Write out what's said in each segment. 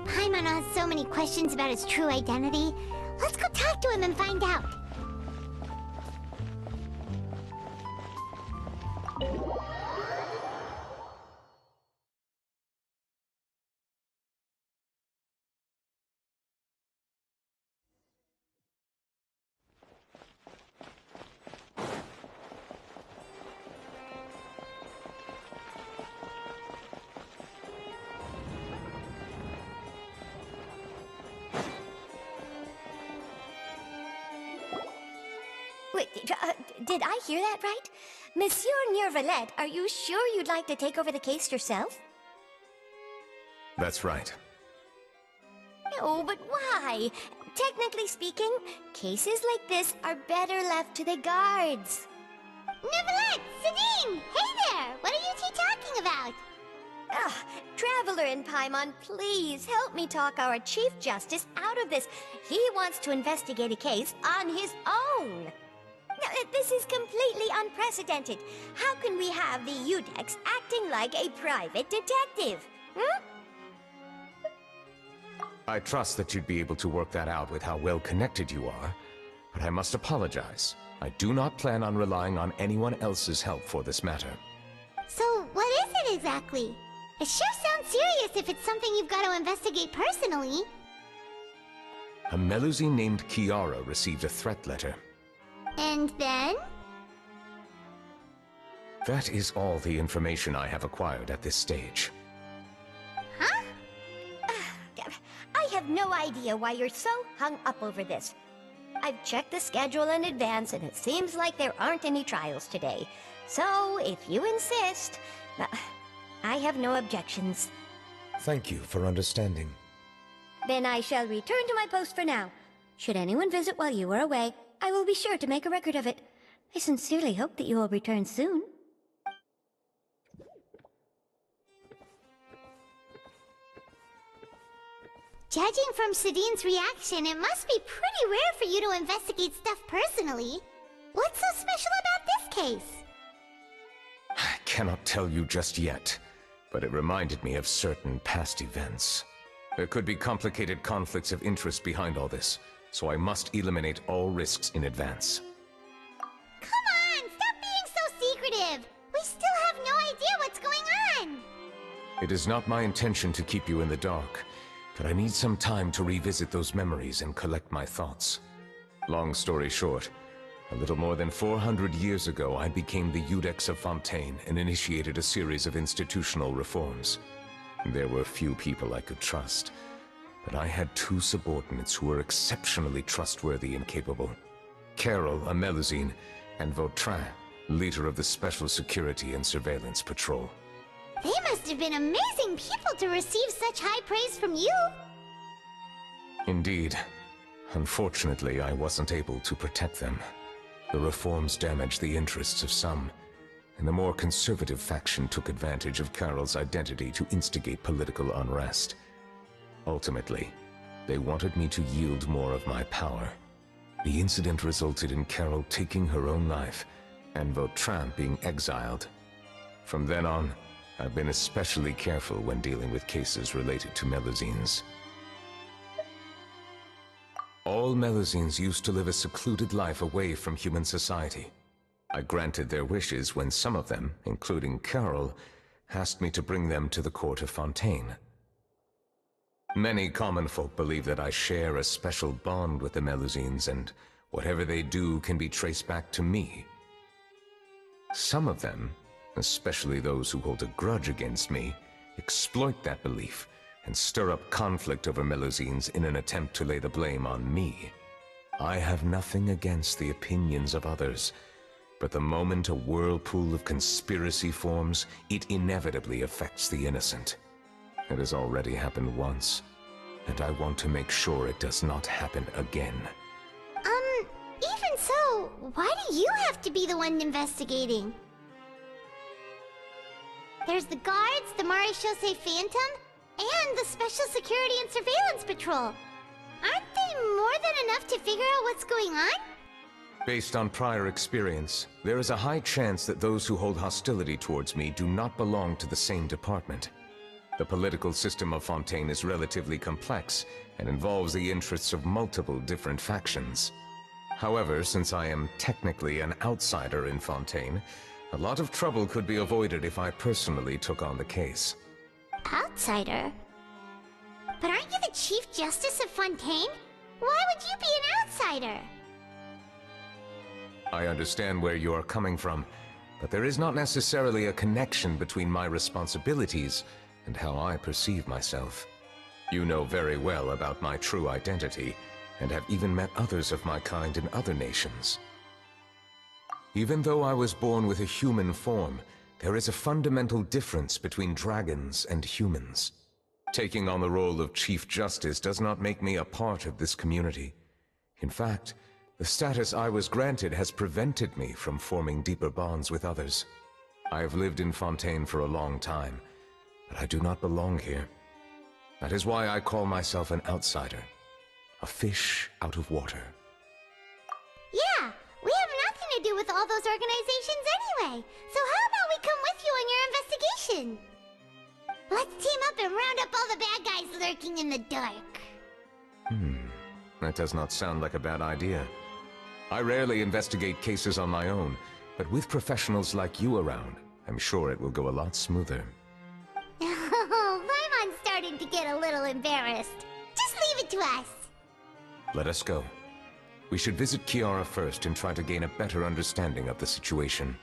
Paimon has so many questions about his true identity. Let's go talk to him and find out. Wait, did I hear that right? Monsieur Neuvilette, are you sure you'd like to take over the case yourself? That's right. No, but why? Technically speaking, cases like this are better left to the guards. Neuvilette! Sedine! Hey there! What are you two talking about? Traveler in Paimon, please help me talk our Chief Justice out of this. He wants to investigate a case on his own. Now, this is completely unprecedented. How can we have the Udex acting like a private detective? Hmm? I trust that you'd be able to work that out with how well connected you are, but I must apologize. I do not plan on relying on anyone else's help for this matter. So, what is it exactly? It sure sounds serious if it's something you've got to investigate personally. A Melusine named Kiara received a threat letter. And then? That is all the information I have acquired at this stage. Huh? I have no idea why you're so hung up over this. I've checked the schedule in advance and it seems like there aren't any trials today. So, if you insist, I have no objections. Thank you for understanding. Then I shall return to my post for now. Should anyone visit while you are away, I will be sure to make a record of it. I sincerely hope that you will return soon. Judging from Sedine's reaction, it must be pretty rare for you to investigate stuff personally. What's so special about this case? I cannot tell you just yet, but it reminded me of certain past events. There could be complicated conflicts of interest behind all this, so I must eliminate all risks in advance. Come on, stop being so secretive! We still have no idea what's going on! It is not my intention to keep you in the dark, but I need some time to revisit those memories and collect my thoughts. Long story short, a little more than 400 years ago I became the Udex of Fontaine and initiated a series of institutional reforms. There were few people I could trust, but I had two subordinates who were exceptionally trustworthy and capable. Carol, a Melusine, and Vautrin, leader of the Special Security and Surveillance Patrol. They must have been amazing people to receive such high praise from you! Indeed. Unfortunately, I wasn't able to protect them. The reforms damaged the interests of some, and the more conservative faction took advantage of Carol's identity to instigate political unrest. Ultimately, they wanted me to yield more of my power. The incident resulted in Carol taking her own life, and Vautrin being exiled. From then on, I've been especially careful when dealing with cases related to Melusines. All Melusines used to live a secluded life away from human society. I granted their wishes when some of them, including Carol, asked me to bring them to the court of Fontaine. Many common folk believe that I share a special bond with the Melusines, and whatever they do can be traced back to me. Some of them, especially those who hold a grudge against me, exploit that belief and stir up conflict over Melusines in an attempt to lay the blame on me. I have nothing against the opinions of others, but the moment a whirlpool of conspiracy forms, it inevitably affects the innocent. It has already happened once, and I want to make sure it does not happen again. Even so, why do you have to be the one investigating? There's the guards, the Maréchaussée Phantom, and the Special Security and Surveillance Patrol. Aren't they more than enough to figure out what's going on? Based on prior experience, there is a high chance that those who hold hostility towards me do not belong to the same department. The political system of Fontaine is relatively complex and involves the interests of multiple different factions. However, since I am technically an outsider in Fontaine, a lot of trouble could be avoided if I personally took on the case. Outsider? But aren't you the Chief Justice of Fontaine? Why would you be an outsider? I understand where you are coming from, but there is not necessarily a connection between my responsibilities and how I perceive myself. You know very well about my true identity, and have even met others of my kind in other nations. Even though I was born with a human form, there is a fundamental difference between dragons and humans. Taking on the role of Chief Justice does not make me a part of this community. In fact, the status I was granted has prevented me from forming deeper bonds with others. I have lived in Fontaine for a long time, but I do not belong here. That is why I call myself an outsider. A fish out of water. Yeah, we have nothing to do with all those organizations anyway. So how about we come with you on your investigation? Let's team up and round up all the bad guys lurking in the dark. That does not sound like a bad idea. I rarely investigate cases on my own, but with professionals like you around, I'm sure it will go a lot smoother. Oh, Paimon's starting to get a little embarrassed. Just leave it to us. Let us go. We should visit Kiara first and try to gain a better understanding of the situation.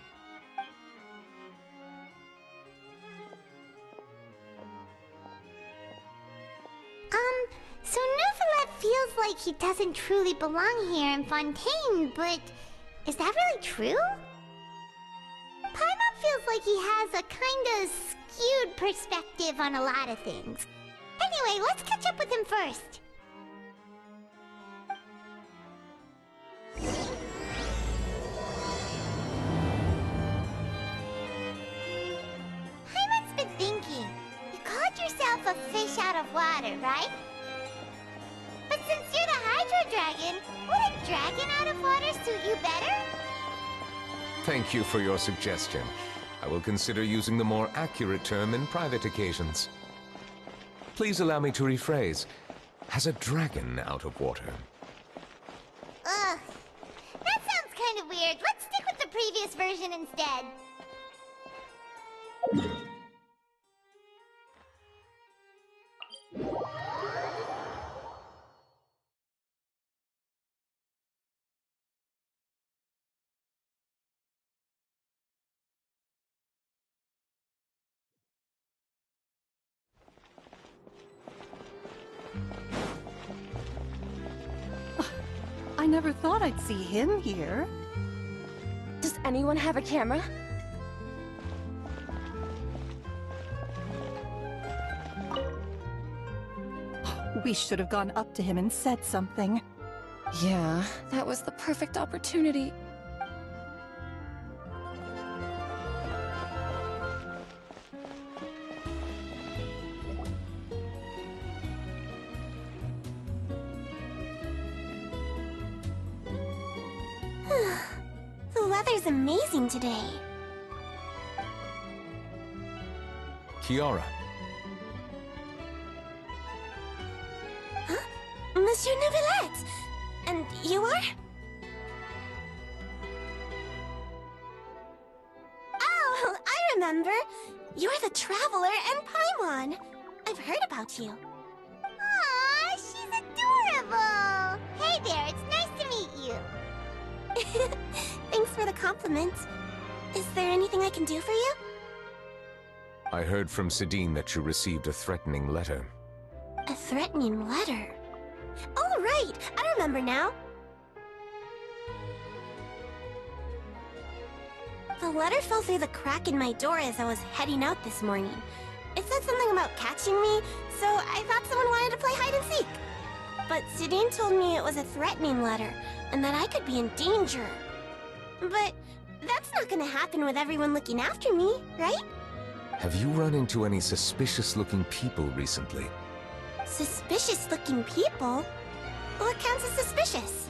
So Neuvilette feels like he doesn't truly belong here in Fontaine, but is that really true? Paimon feels like he has a kinda skewed perspective on a lot of things. Anyway, let's catch up with him first. Paimon's been thinking. You called yourself a fish out of water, right? But since you're the Hydro Dragon, would a dragon out of water suit you better? Thank you for your suggestion. I will consider using the more accurate term in private occasions. Please allow me to rephrase. Has a dragon out of water? Ugh. That sounds kind of weird. Let's stick with the previous version instead. I never thought I'd see him here. Does anyone have a camera? We should have gone up to him and said something. Yeah, that was the perfect opportunity. The weather's amazing today. Kiara. Huh? Monsieur Neuvilette! And you are? Oh, I remember. You're the Traveler and Paimon. I've heard about you. Aw, she's adorable! Hey there, it's nice to meet you. Thanks for the compliment. Is there anything I can do for you? I heard from Sidine that you received a threatening letter. A threatening letter? Oh, right! I remember now. The letter fell through the crack in my door as I was heading out this morning. It said something about catching me, so I thought someone wanted to play hide and seek. But Sidine told me it was a threatening letter, and that I could be in danger. But that's not gonna happen with everyone looking after me, right? Have you run into any suspicious-looking people recently? Suspicious-looking people? What counts as suspicious?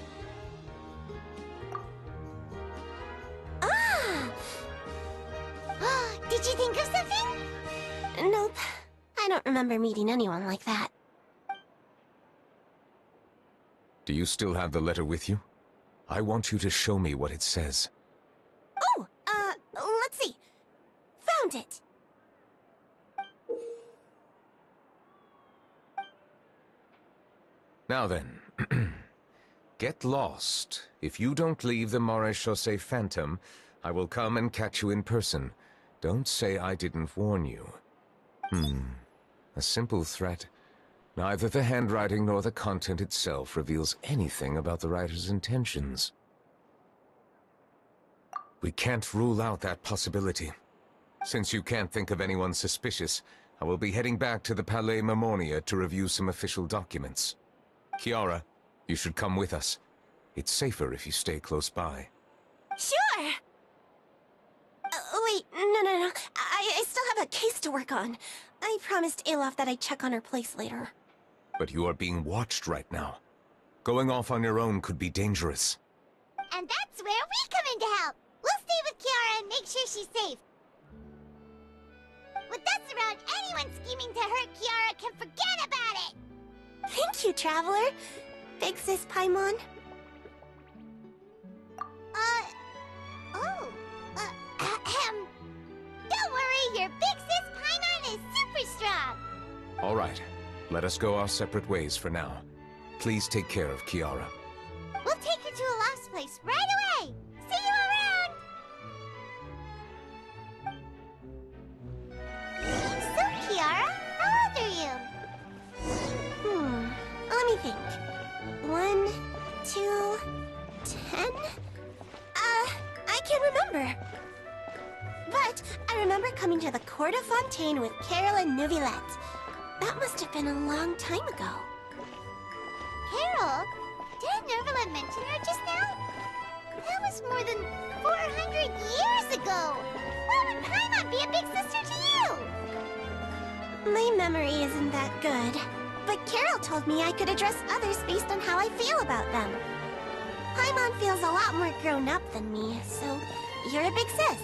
Did you think of something? Nope. I don't remember meeting anyone like that. Do you still have the letter with you? I want you to show me what it says. Oh, let's see. Found it. Now then, get lost. If you don't leave the Maréchaussée Phantom, I will come and catch you in person. Don't say I didn't warn you. A simple threat. Neither the handwriting nor the content itself reveals anything about the writer's intentions. We can't rule out that possibility. Since you can't think of anyone suspicious, I will be heading back to the Palais Mermonia to review some official documents. Kiara, you should come with us. It's safer if you stay close by. Sure! Wait, no. I still have a case to work on. I promised Alof that I'd check on her place later. But you are being watched right now. Going off on your own could be dangerous. And that's where we come in to help. We'll stay with Kiara and make sure she's safe. With us around, anyone scheming to hurt Kiara can forget about it! Thank you, Traveler. Big Sis Paimon. Don't worry, your Big Sis Paimon is super strong! All right, let us go our separate ways for now. Please take care of Kiara. We'll take you to Olaf's place right away! See you around! So, Kiara, how old are you? Let me think. 1, 2, 10? I can't remember. But I remember coming to the Court of Fontaine with Carol and Neuvilette. That must have been a long time ago. Carol? Didn't Neuvilette mention her just now? That was more than 400 years ago! Why would Paimon be a big sister to you? My memory isn't that good. But Carol told me I could address others based on how I feel about them. Paimon feels a lot more grown up than me, so you're a big sis.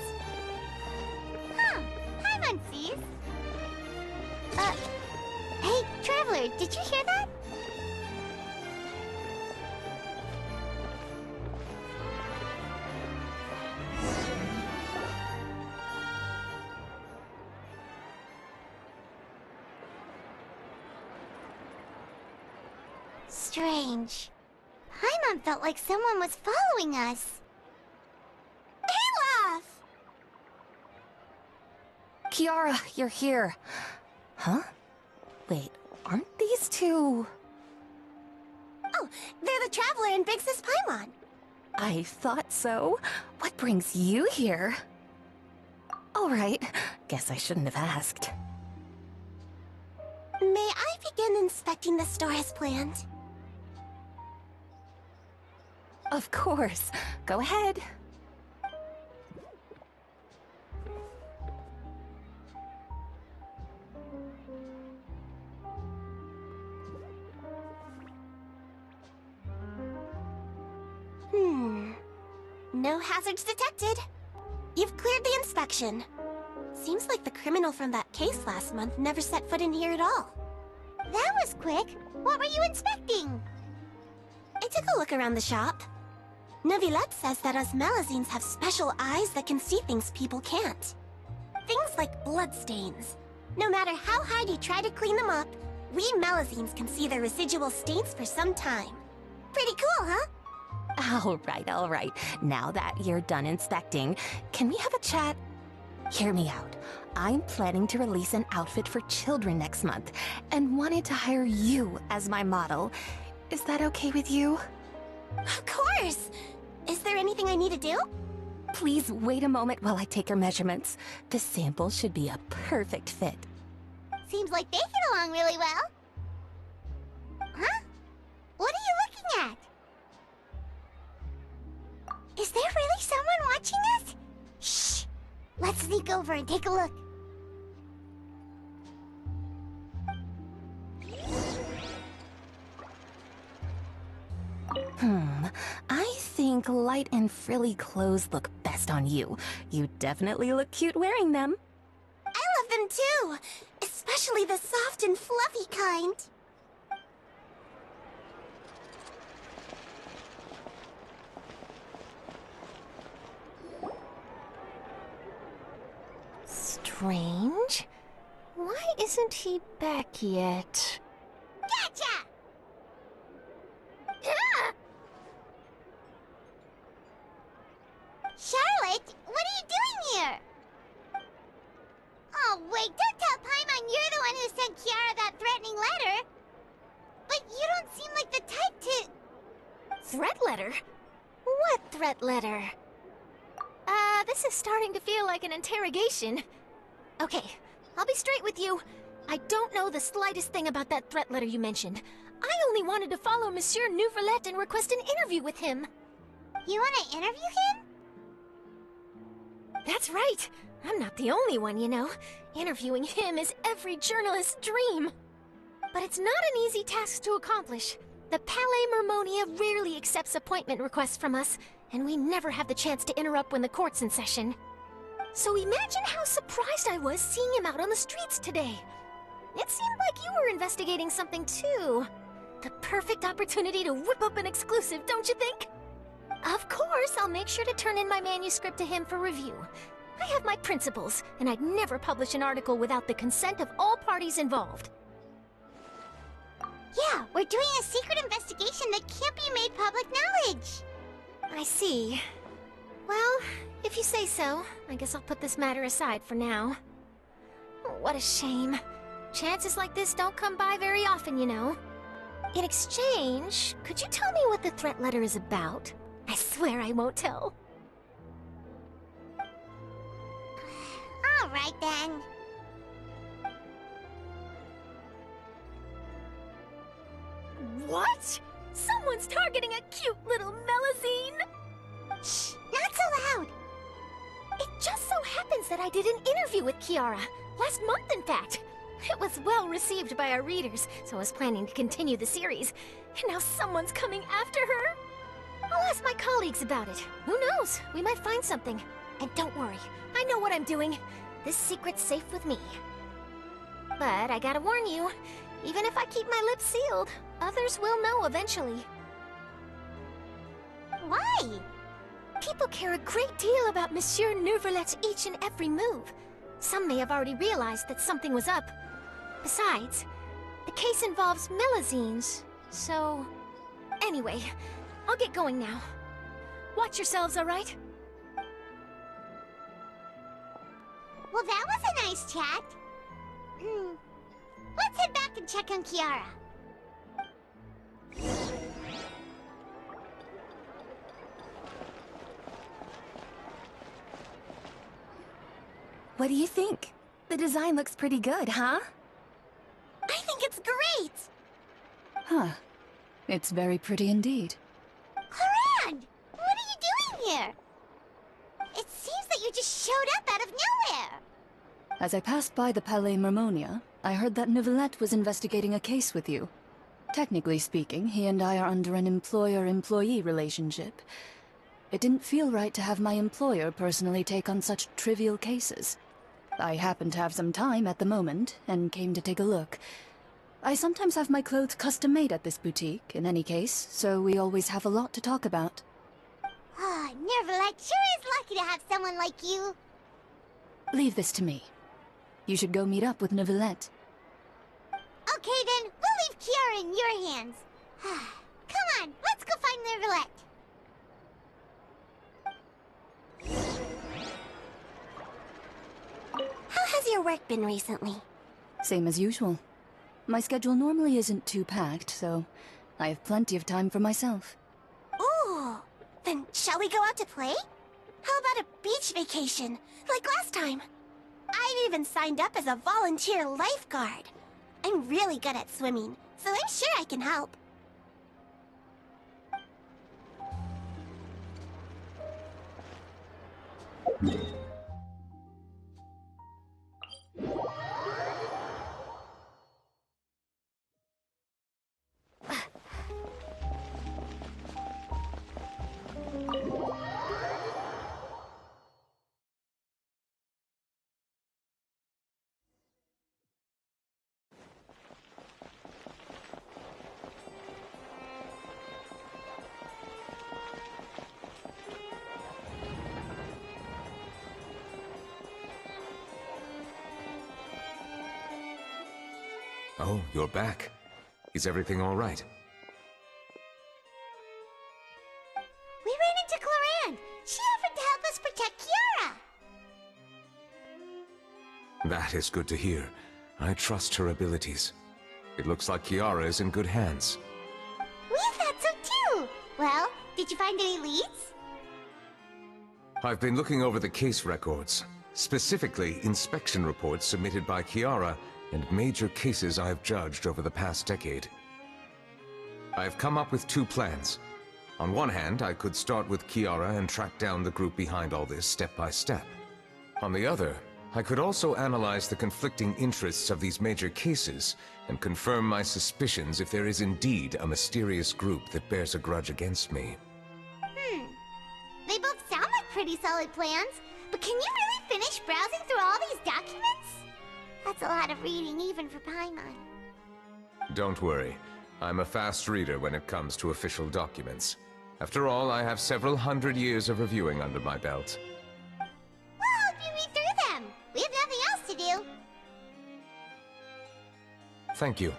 Huh. Paimon sees. Hey, Traveler, did you hear that? Strange. Paimon felt like someone was following us. Olaf! Kiara, you're here. Huh? Wait, aren't these two... Oh, they're the Traveler and Big Sis Paimon. I thought so. What brings you here? All right, guess I shouldn't have asked. May I begin inspecting the store as planned? Of course. Go ahead. No hazards detected. You've cleared the inspection. Seems like the criminal from that case last month never set foot in here at all. That was quick. What were you inspecting? I took a look around the shop. Neuvilette says that us Melazines have special eyes that can see things people can't. Things like bloodstains. No matter how hard you try to clean them up, we Melazines can see the residual stains for some time. Pretty cool, huh? All right. Now that you're done inspecting, can we have a chat? Hear me out. I'm planning to release an outfit for children next month, and wanted to hire you as my model. Is that okay with you? Of course! Is there anything I need to do? Please wait a moment while I take your measurements. The sample should be a perfect fit. Seems like they get along really well. Huh? What are you looking at? Is there really someone watching us? Shh! Let's sneak over and take a look. I think light and frilly clothes look best on you. You definitely look cute wearing them. too. Especially the soft and fluffy kind. Strange. Why isn't he back yet? Gotcha! Ah! Charlotte, what are you doing here? Oh, wait, don't tell Paimon you're the one who sent Kiara that threatening letter. But you don't seem like the type to... Threat letter? What threat letter? This is starting to feel like an interrogation. Okay, I'll be straight with you. I don't know the slightest thing about that threat letter you mentioned. I only wanted to follow Monsieur Neuvilette and request an interview with him. You want to interview him? That's right. I'm not the only one, you know. Interviewing him is every journalist's dream. But it's not an easy task to accomplish. The Palais Mermonia rarely accepts appointment requests from us, and we never have the chance to interrupt when the court's in session. So imagine how surprised I was seeing him out on the streets today. It seemed like you were investigating something too. The perfect opportunity to whip up an exclusive, don't you think? Of course, I'll make sure to turn in my manuscript to him for review. I have my principles, and I'd never publish an article without the consent of all parties involved. Yeah, we're doing a secret investigation that can't be made public knowledge. I see. Well, if you say so, I guess I'll put this matter aside for now. What a shame. Chances like this don't come by very often, you know. In exchange, could you tell me what the threat letter is about? I swear I won't tell. All right, then. What? Someone's targeting a cute little Melazine? Shh, not so loud. It just so happens that I did an interview with Kiara. Last month, in fact. It was well received by our readers, so I was planning to continue the series. And now someone's coming after her? I'll ask my colleagues about it. Who knows? We might find something. And don't worry, I know what I'm doing. This secret's safe with me. But I gotta warn you, even if I keep my lips sealed, others will know eventually. Why? People care a great deal about Monsieur Neuvilette's each and every move. Some may have already realized that something was up. Besides, the case involves Melazines, so... Anyway, I'll get going now. Watch yourselves, all right? Well, that was a nice chat. Let's head back and check on Kiara. What do you think? The design looks pretty good, huh? I think it's great! Huh. It's very pretty indeed. Clorinde! What are you doing here? It seems that you just showed up out of nowhere. As I passed by the Palais Mermonia, I heard that Neuvilette was investigating a case with you. Technically speaking, he and I are under an employer-employee relationship. It didn't feel right to have my employer personally take on such trivial cases. I happen to have some time at the moment, and came to take a look. I sometimes have my clothes custom-made at this boutique, in any case, so we always have a lot to talk about. Oh, Neuvilette sure is lucky to have someone like you. Leave this to me. You should go meet up with Neuvilette. Okay then, we'll leave Kiara in your hands. Come on, let's go find Neuvilette. How has your work been recently? Same as usual. My schedule normally isn't too packed, so I have plenty of time for myself. Ooh, then shall we go out to play? How about a beach vacation, like last time? I've even signed up as a volunteer lifeguard. I'm really good at swimming, so I'm sure I can help. Oh, you're back. Is everything all right? We ran into Cloran. She offered to help us protect Kiara. That is good to hear. I trust her abilities. It looks like Kiara is in good hands. We thought so too. Well, did you find any leads? I've been looking over the case records, specifically inspection reports submitted by Kiara and major cases I have judged over the past decade. I have come up with two plans. On one hand, I could start with Kiara and track down the group behind all this step by step. On the other, I could also analyze the conflicting interests of these major cases and confirm my suspicions if there is indeed a mysterious group that bears a grudge against me. They both sound like pretty solid plans, but can you really finish browsing through all these documents? That's a lot of reading even for Paimon. Don't worry. I'm a fast reader when it comes to official documents. After all, I have several hundred years of reviewing under my belt. We'll help you read through them. We have nothing else to do. Thank you.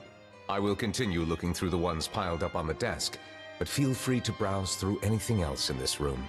I will continue looking through the ones piled up on the desk, but feel free to browse through anything else in this room.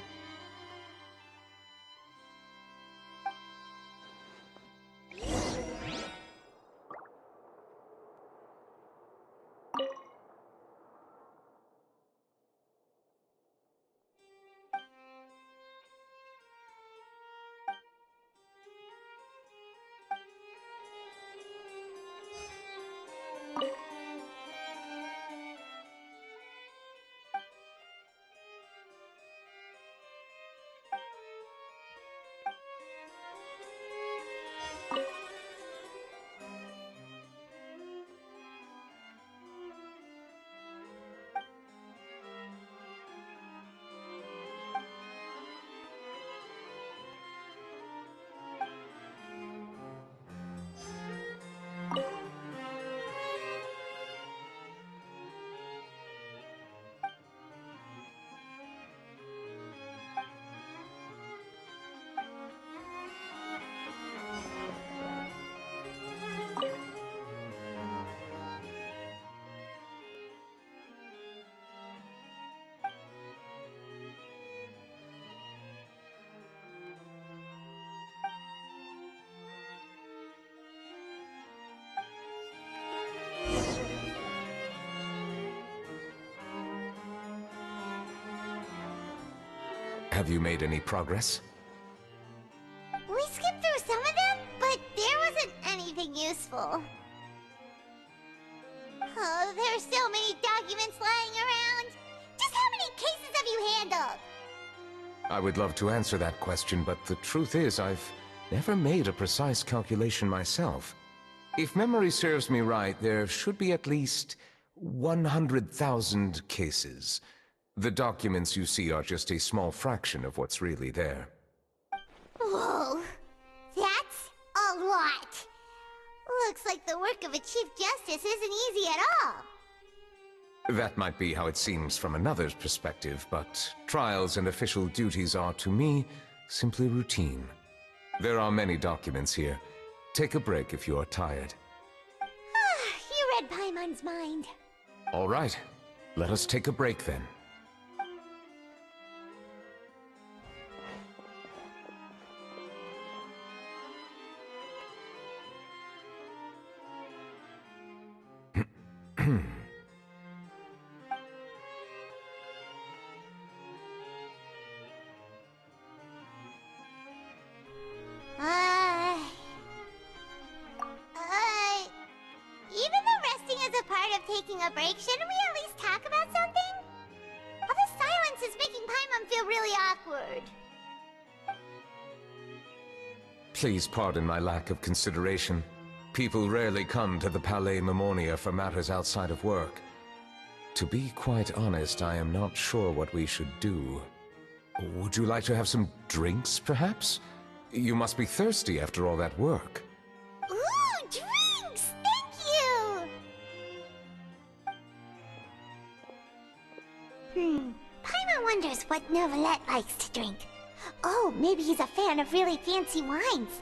Have you made any progress? We skipped through some of them, but there wasn't anything useful. Oh, there's so many documents lying around. Just how many cases have you handled? I would love to answer that question, but the truth is I've never made a precise calculation myself. If memory serves me right, there should be at least 100,000 cases. The documents you see are just a small fraction of what's really there. Whoa, that's a lot. Looks like the work of a Chief Justice isn't easy at all. That might be how it seems from another's perspective, but trials and official duties are, to me, simply routine. There are many documents here. Take a break if you are tired. You read Paimon's mind. All right, let us take a break then. Even though resting is a part of taking a break, shouldn't we at least talk about something? All this silence is making Paimon feel really awkward. Please pardon my lack of consideration. People rarely come to the Palais Mermonia for matters outside of work. To be quite honest, I am not sure what we should do. Would you like to have some drinks, perhaps? You must be thirsty after all that work. Ooh, drinks! Thank you! Paimon wonders what Neuvilette likes to drink. Oh, maybe he's a fan of really fancy wines.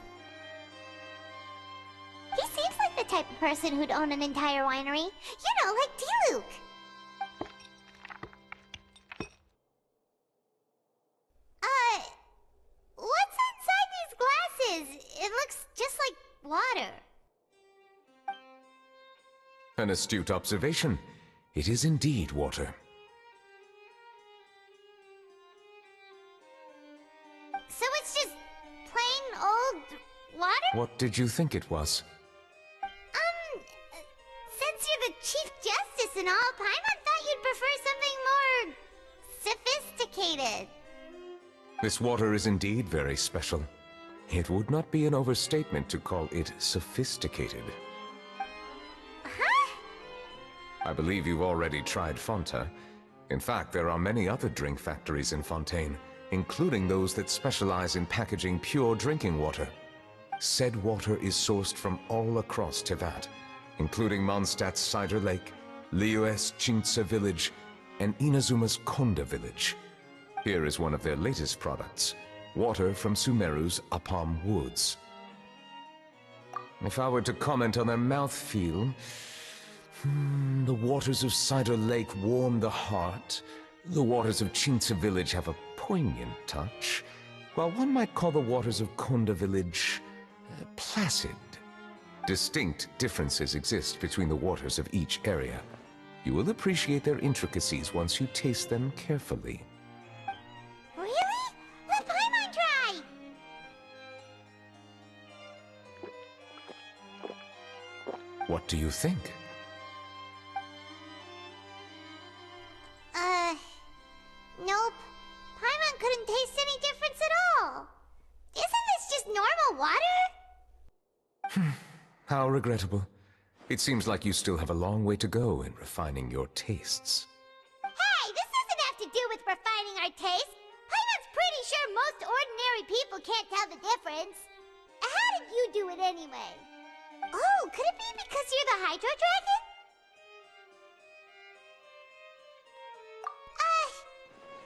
He seems like the type type of person who'd own an entire winery. You know, like Diluc. What's inside these glasses? It looks just like water. An astute observation. It is indeed water. So it's just plain old water? What did you think it was? Since you're the Chief Justice and all, Paimon thought you'd prefer something more sophisticated. This water is indeed very special. It would not be an overstatement to call it sophisticated. Huh? I believe you've already tried Fonta. In fact, there are many other drink factories in Fontaine, including those that specialize in packaging pure drinking water. Said water is sourced from all across Teyvat, including Mondstadt's Cider Lake, Liyue's Chintsa village, and Inazuma's Konda village. Here is one of their latest products, water from Sumeru's Apam Woods. If I were to comment on their mouthfeel, the waters of Cider Lake warm the heart, the waters of Chintsa village have a poignant touch, while one might call the waters of Konda village placid. Distinct differences exist between the waters of each area. You will appreciate their intricacies once you taste them carefully. Really? Let Paimon try! What do you think? Nope. Paimon couldn't taste any difference at all. Isn't this just normal water? How regrettable. It seems like you still have a long way to go in refining your tastes. Hey, this doesn't have to do with refining our taste. Paimon's pretty sure most ordinary people can't tell the difference. How did you do it anyway? Oh, could it be because you're the Hydro Dragon?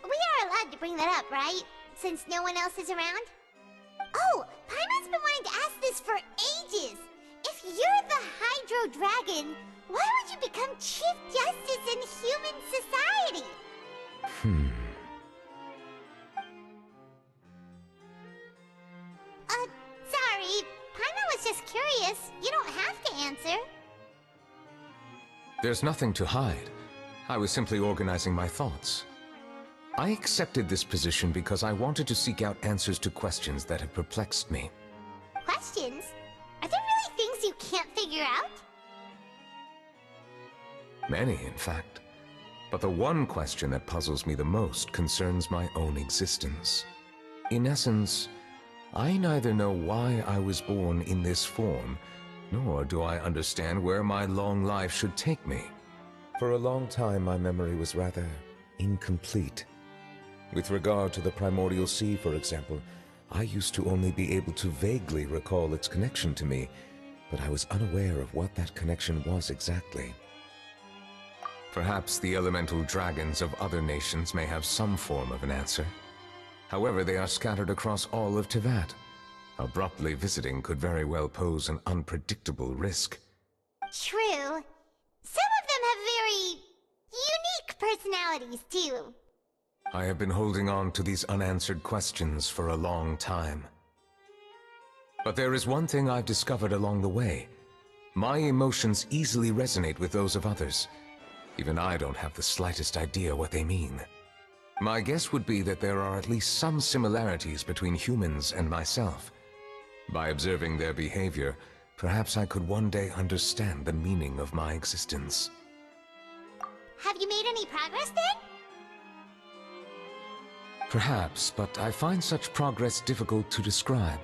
We are allowed to bring that up, right? Since no one else is around? Oh, Paimon's been wanting to ask this for ages! If you're the Hydro Dragon, why would you become Chief Justice in human society? Sorry. Paimon was just curious. You don't have to answer. There's nothing to hide. I was simply organizing my thoughts. I accepted this position because I wanted to seek out answers to questions that have perplexed me. Questions? Are there really things you can't figure out? Many, in fact. But the one question that puzzles me the most concerns my own existence. In essence, I neither know why I was born in this form, nor do I understand where my long life should take me. For a long time, my memory was rather incomplete. With regard to the primordial sea, for example, I used to only be able to vaguely recall its connection to me, but I was unaware of what that connection was exactly. Perhaps the elemental dragons of other nations may have some form of an answer. However, they are scattered across all of Teyvat. Abruptly visiting could very well pose an unpredictable risk. True. Some of them have very unique personalities, too. I have been holding on to these unanswered questions for a long time. But there is one thing I've discovered along the way. My emotions easily resonate with those of others. Even I don't have the slightest idea what they mean. My guess would be that there are at least some similarities between humans and myself. By observing their behavior, perhaps I could one day understand the meaning of my existence. Have you made any progress then? Perhaps, but I find such progress difficult to describe.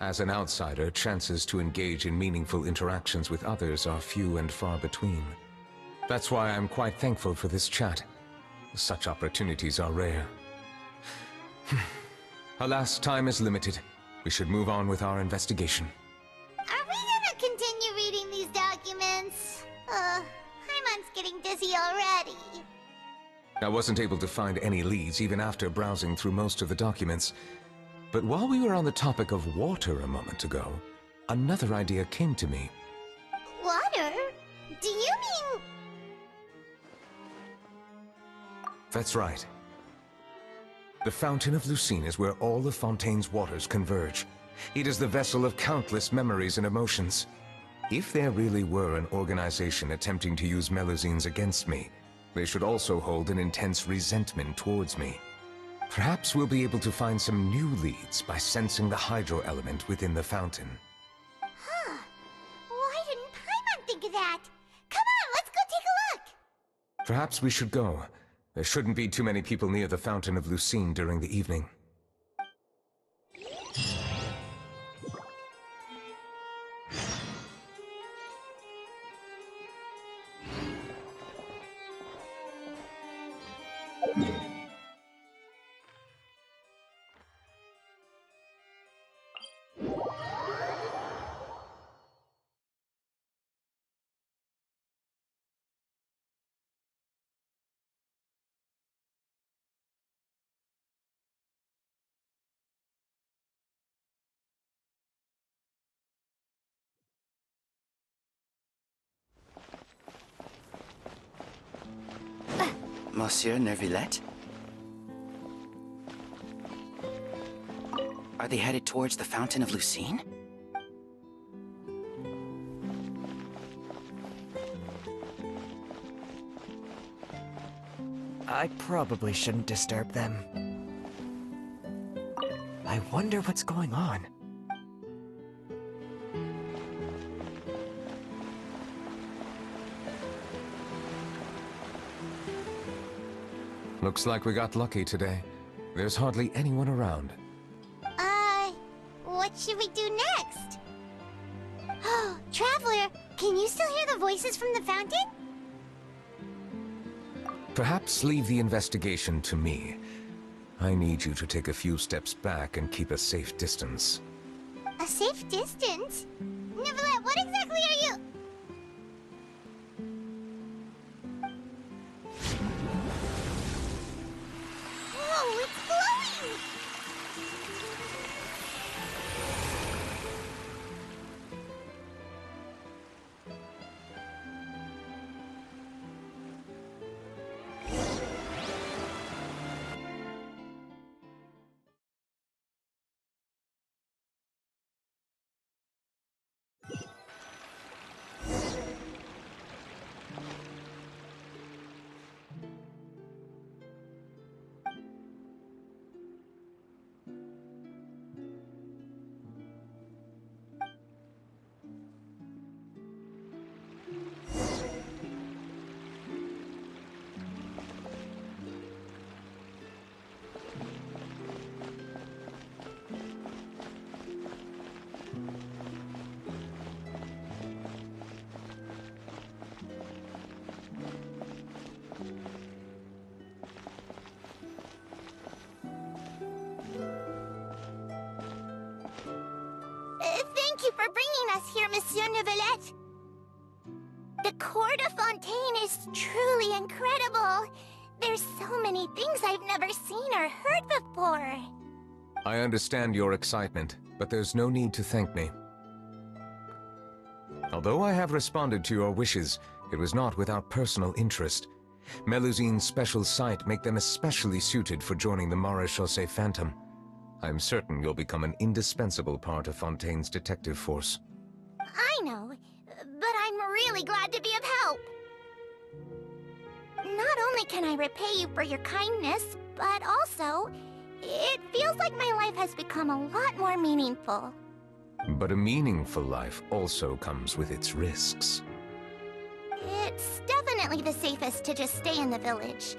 As an outsider, chances to engage in meaningful interactions with others are few and far between. That's why I'm quite thankful for this chat. Such opportunities are rare. Alas, time is limited. We should move on with our investigation. Are we gonna continue reading these documents? Paimon's getting dizzy already. I wasn't able to find any leads even after browsing through most of the documents. But while we were on the topic of water a moment ago, another idea came to me. Do you mean... That's right. The Fountain of Lucine is where all of Fontaine's waters converge. It is the vessel of countless memories and emotions. If there really were an organization attempting to use Melusines against me, they should also hold an intense resentment towards me. Perhaps we'll be able to find some new leads by sensing the hydro element within the fountain. Huh. Why didn't Paimon think of that? Come on, let's go take a look! Perhaps we should go. There shouldn't be too many people near the Fountain of Lucine during the evening. Monsieur Neuvilette? Are they headed towards the Fountain of Lucine? I probably shouldn't disturb them. I wonder what's going on. Looks like we got lucky today. There's hardly anyone around. What should we do next? Oh, Traveler, can you still hear the voices from the fountain? Perhaps leave the investigation to me. I need you to take a few steps back and keep a safe distance. A safe distance? Neuvilette, what exactly are you... Whoa, it's glowing! Thank you for bringing us here, Monsieur Neuvilette. The court of Fontaine is truly incredible. There's so many things I've never seen or heard before. I understand your excitement, but there's no need to thank me. Although I have responded to your wishes, it was not without personal interest. Melusine's special sight make them especially suited for joining the Maréchaussée Phantom. I'm certain you'll become an indispensable part of Fontaine's detective force. I know, but I'm really glad to be of help. Not only can I repay you for your kindness, but also, it feels like my life has become a lot more meaningful. But a meaningful life also comes with its risks. It's definitely the safest to just stay in the village,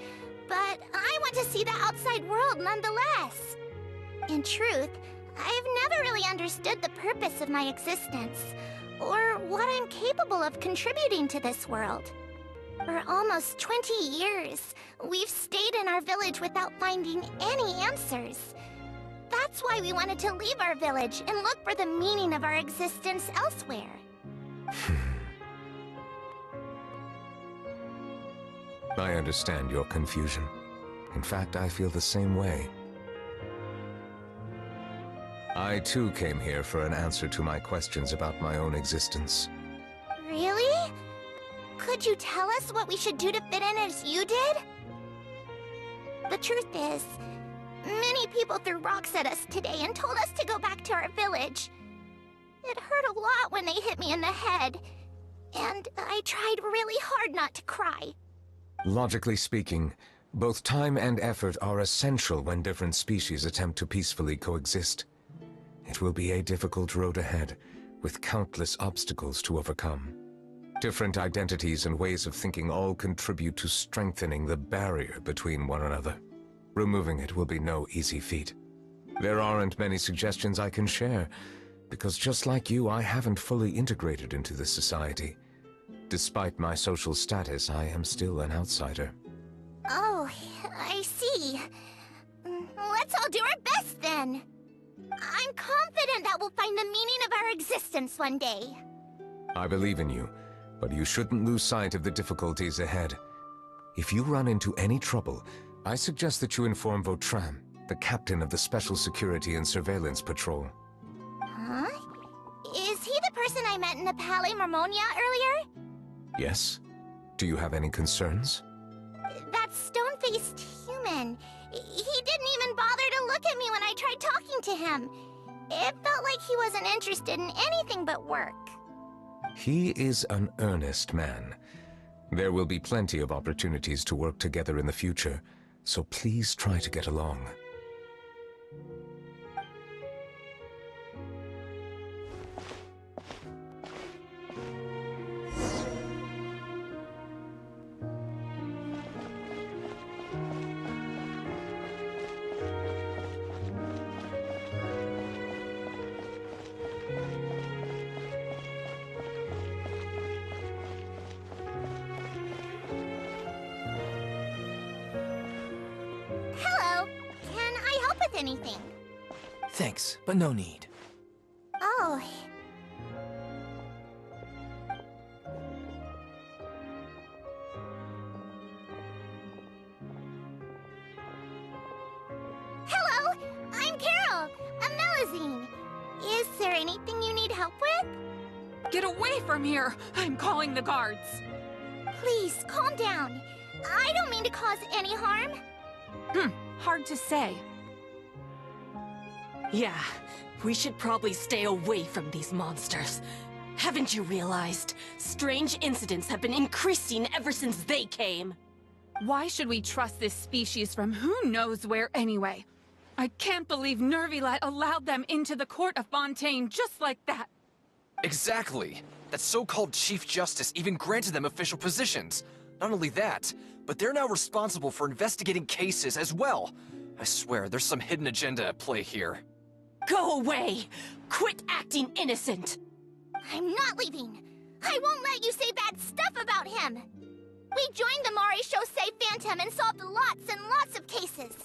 but I want to see the outside world nonetheless. In truth, I've never really understood the purpose of my existence, or what I'm capable of contributing to this world. For almost 20 years, we've stayed in our village without finding any answers. That's why we wanted to leave our village and look for the meaning of our existence elsewhere. I understand your confusion. In fact, I feel the same way. I too came here for an answer to my questions about my own existence. Really? Could you tell us what we should do to fit in as you did? The truth is, many people threw rocks at us today and told us to go back to our village. It hurt a lot when they hit me in the head, and I tried really hard not to cry. Logically speaking, both time and effort are essential when different species attempt to peacefully coexist. It will be a difficult road ahead, with countless obstacles to overcome. Different identities and ways of thinking all contribute to strengthening the barrier between one another. Removing it will be no easy feat. There aren't many suggestions I can share, because just like you, I haven't fully integrated into this society. Despite my social status, I am still an outsider. Oh, I see. Let's all do our best then. I'm confident that we'll find the meaning of our existence one day. I believe in you, but you shouldn't lose sight of the difficulties ahead. If you run into any trouble, I suggest that you inform Vautrin, the captain of the Special Security and Surveillance Patrol. Huh? Is he the person I met in the Palais Marmonia earlier? Yes? Do you have any concerns? That stone-faced human. He didn't even bother to look at me when I tried talking to him. It felt like he wasn't interested in anything but work. He is an earnest man. There will be plenty of opportunities to work together in the future, so please try to get along. Anything. Thanks, but no need. Oh. Hello, I'm Carol, a Melazine. Is there anything you need help with? Get away from here! I'm calling the guards! Please, calm down. I don't mean to cause any harm. Hard to say. Yeah, we should probably stay away from these monsters. Haven't you realized? Strange incidents have been increasing ever since they came. Why should we trust this species from who knows where anyway? I can't believe Neuvilette allowed them into the court of Fontaine just like that. Exactly. That so-called Chief Justice even granted them official positions. Not only that, but they're now responsible for investigating cases as well. I swear, there's some hidden agenda at play here. Go away! Quit acting innocent! I'm not leaving! I won't let you say bad stuff about him! We joined the Maréchaussée Phantom and solved lots and lots of cases.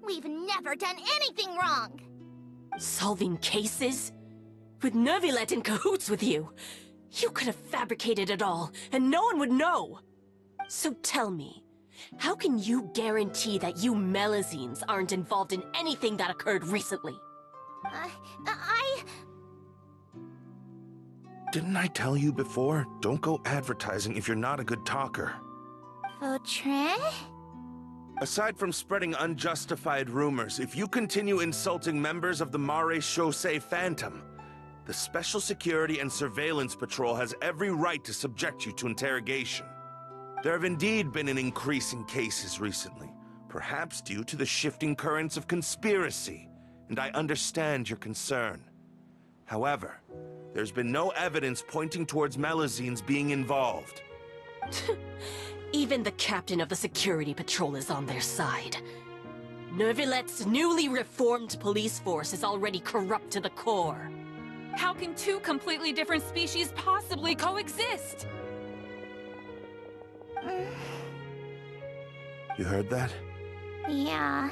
We've never done anything wrong! Solving cases? With Neuvilette in cahoots with you? You could have fabricated it all, and no one would know! So tell me, how can you guarantee that you Melazines aren't involved in anything that occurred recently? Didn't I tell you before? Don't go advertising if you're not a good talker. Vautrin? Aside from spreading unjustified rumors, if you continue insulting members of the Maréchaussée Phantom, the Special Security and Surveillance Patrol has every right to subject you to interrogation. There have indeed been an increase in cases recently, perhaps due to the shifting currents of conspiracy, and I understand your concern. However, there's been no evidence pointing towards Melazines being involved. Even the captain of the security patrol is on their side. Neuvilette's newly reformed police force is already corrupt to the core. How can two completely different species possibly coexist? You heard that? Yeah.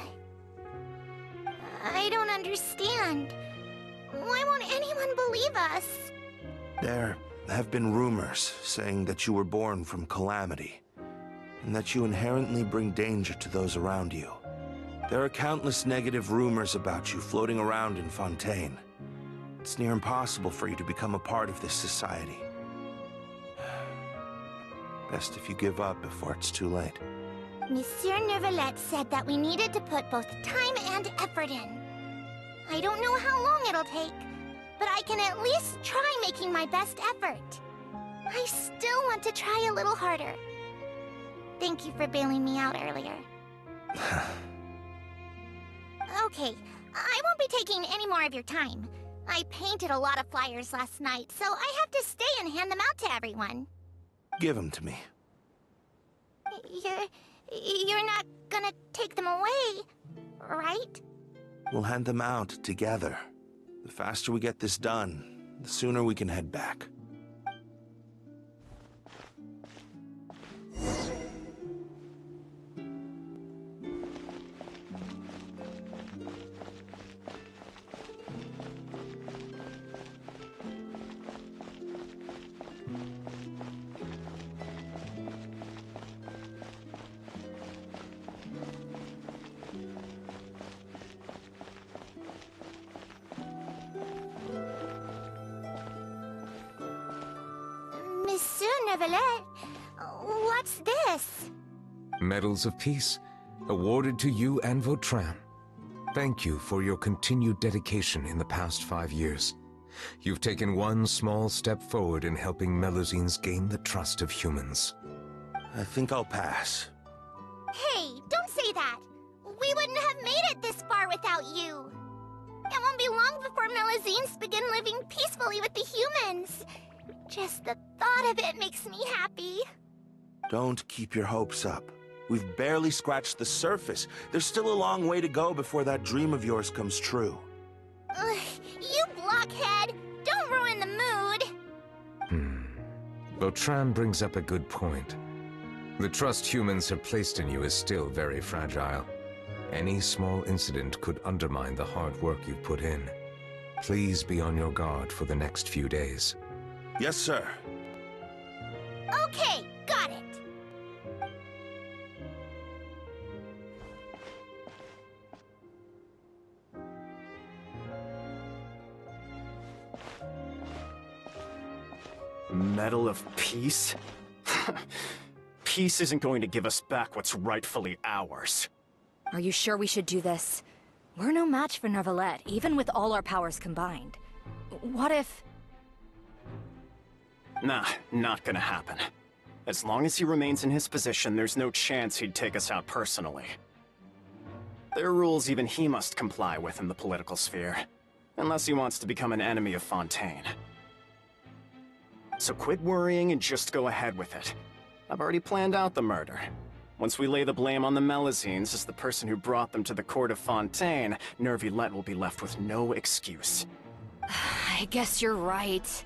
I don't understand. Why won't anyone believe us? There have been rumors saying that you were born from calamity, and that you inherently bring danger to those around you. There are countless negative rumors about you floating around in Fontaine. It's near impossible for you to become a part of this society. Best if you give up before it's too late. Monsieur Neuvilette said that we needed to put both time and effort in. I don't know how long it'll take, but I can at least try making my best effort. I still want to try a little harder. Thank you for bailing me out earlier. Okay, I won't be taking any more of your time. I painted a lot of flyers last night, so I have to stay and hand them out to everyone. Give them to me. You're not gonna take them away, right? We'll hand them out together. The faster we get this done, the sooner we can head back. Monsieur Neuvilette, what's this? Medals of Peace, awarded to you and Vautrin. Thank you for your continued dedication in the past 5 years. You've taken one small step forward in helping Melusines gain the trust of humans. I think I'll pass. Hey, don't say that! We wouldn't have made it this far without you! It won't be long before Melusines begin living peacefully with the humans. Just the thought of it makes me happy. Don't keep your hopes up. We've barely scratched the surface. There's still a long way to go before that dream of yours comes true. Ugh, you blockhead! Don't ruin the mood! Vautrin brings up a good point. The trust humans have placed in you is still very fragile. Any small incident could undermine the hard work you've put in. Please be on your guard for the next few days. Yes, sir. Okay, got it. Medal of Peace? Peace isn't going to give us back what's rightfully ours. Are you sure we should do this? We're no match for Neuvilette, even with all our powers combined. What if... Nah, not gonna happen. As long as he remains in his position, there's no chance he'd take us out personally. There are rules even he must comply with in the political sphere, unless he wants to become an enemy of Fontaine. So quit worrying and just go ahead with it. I've already planned out the murder. Once we lay the blame on the Melusines as the person who brought them to the court of Fontaine, Neuvilette will be left with no excuse. I guess you're right.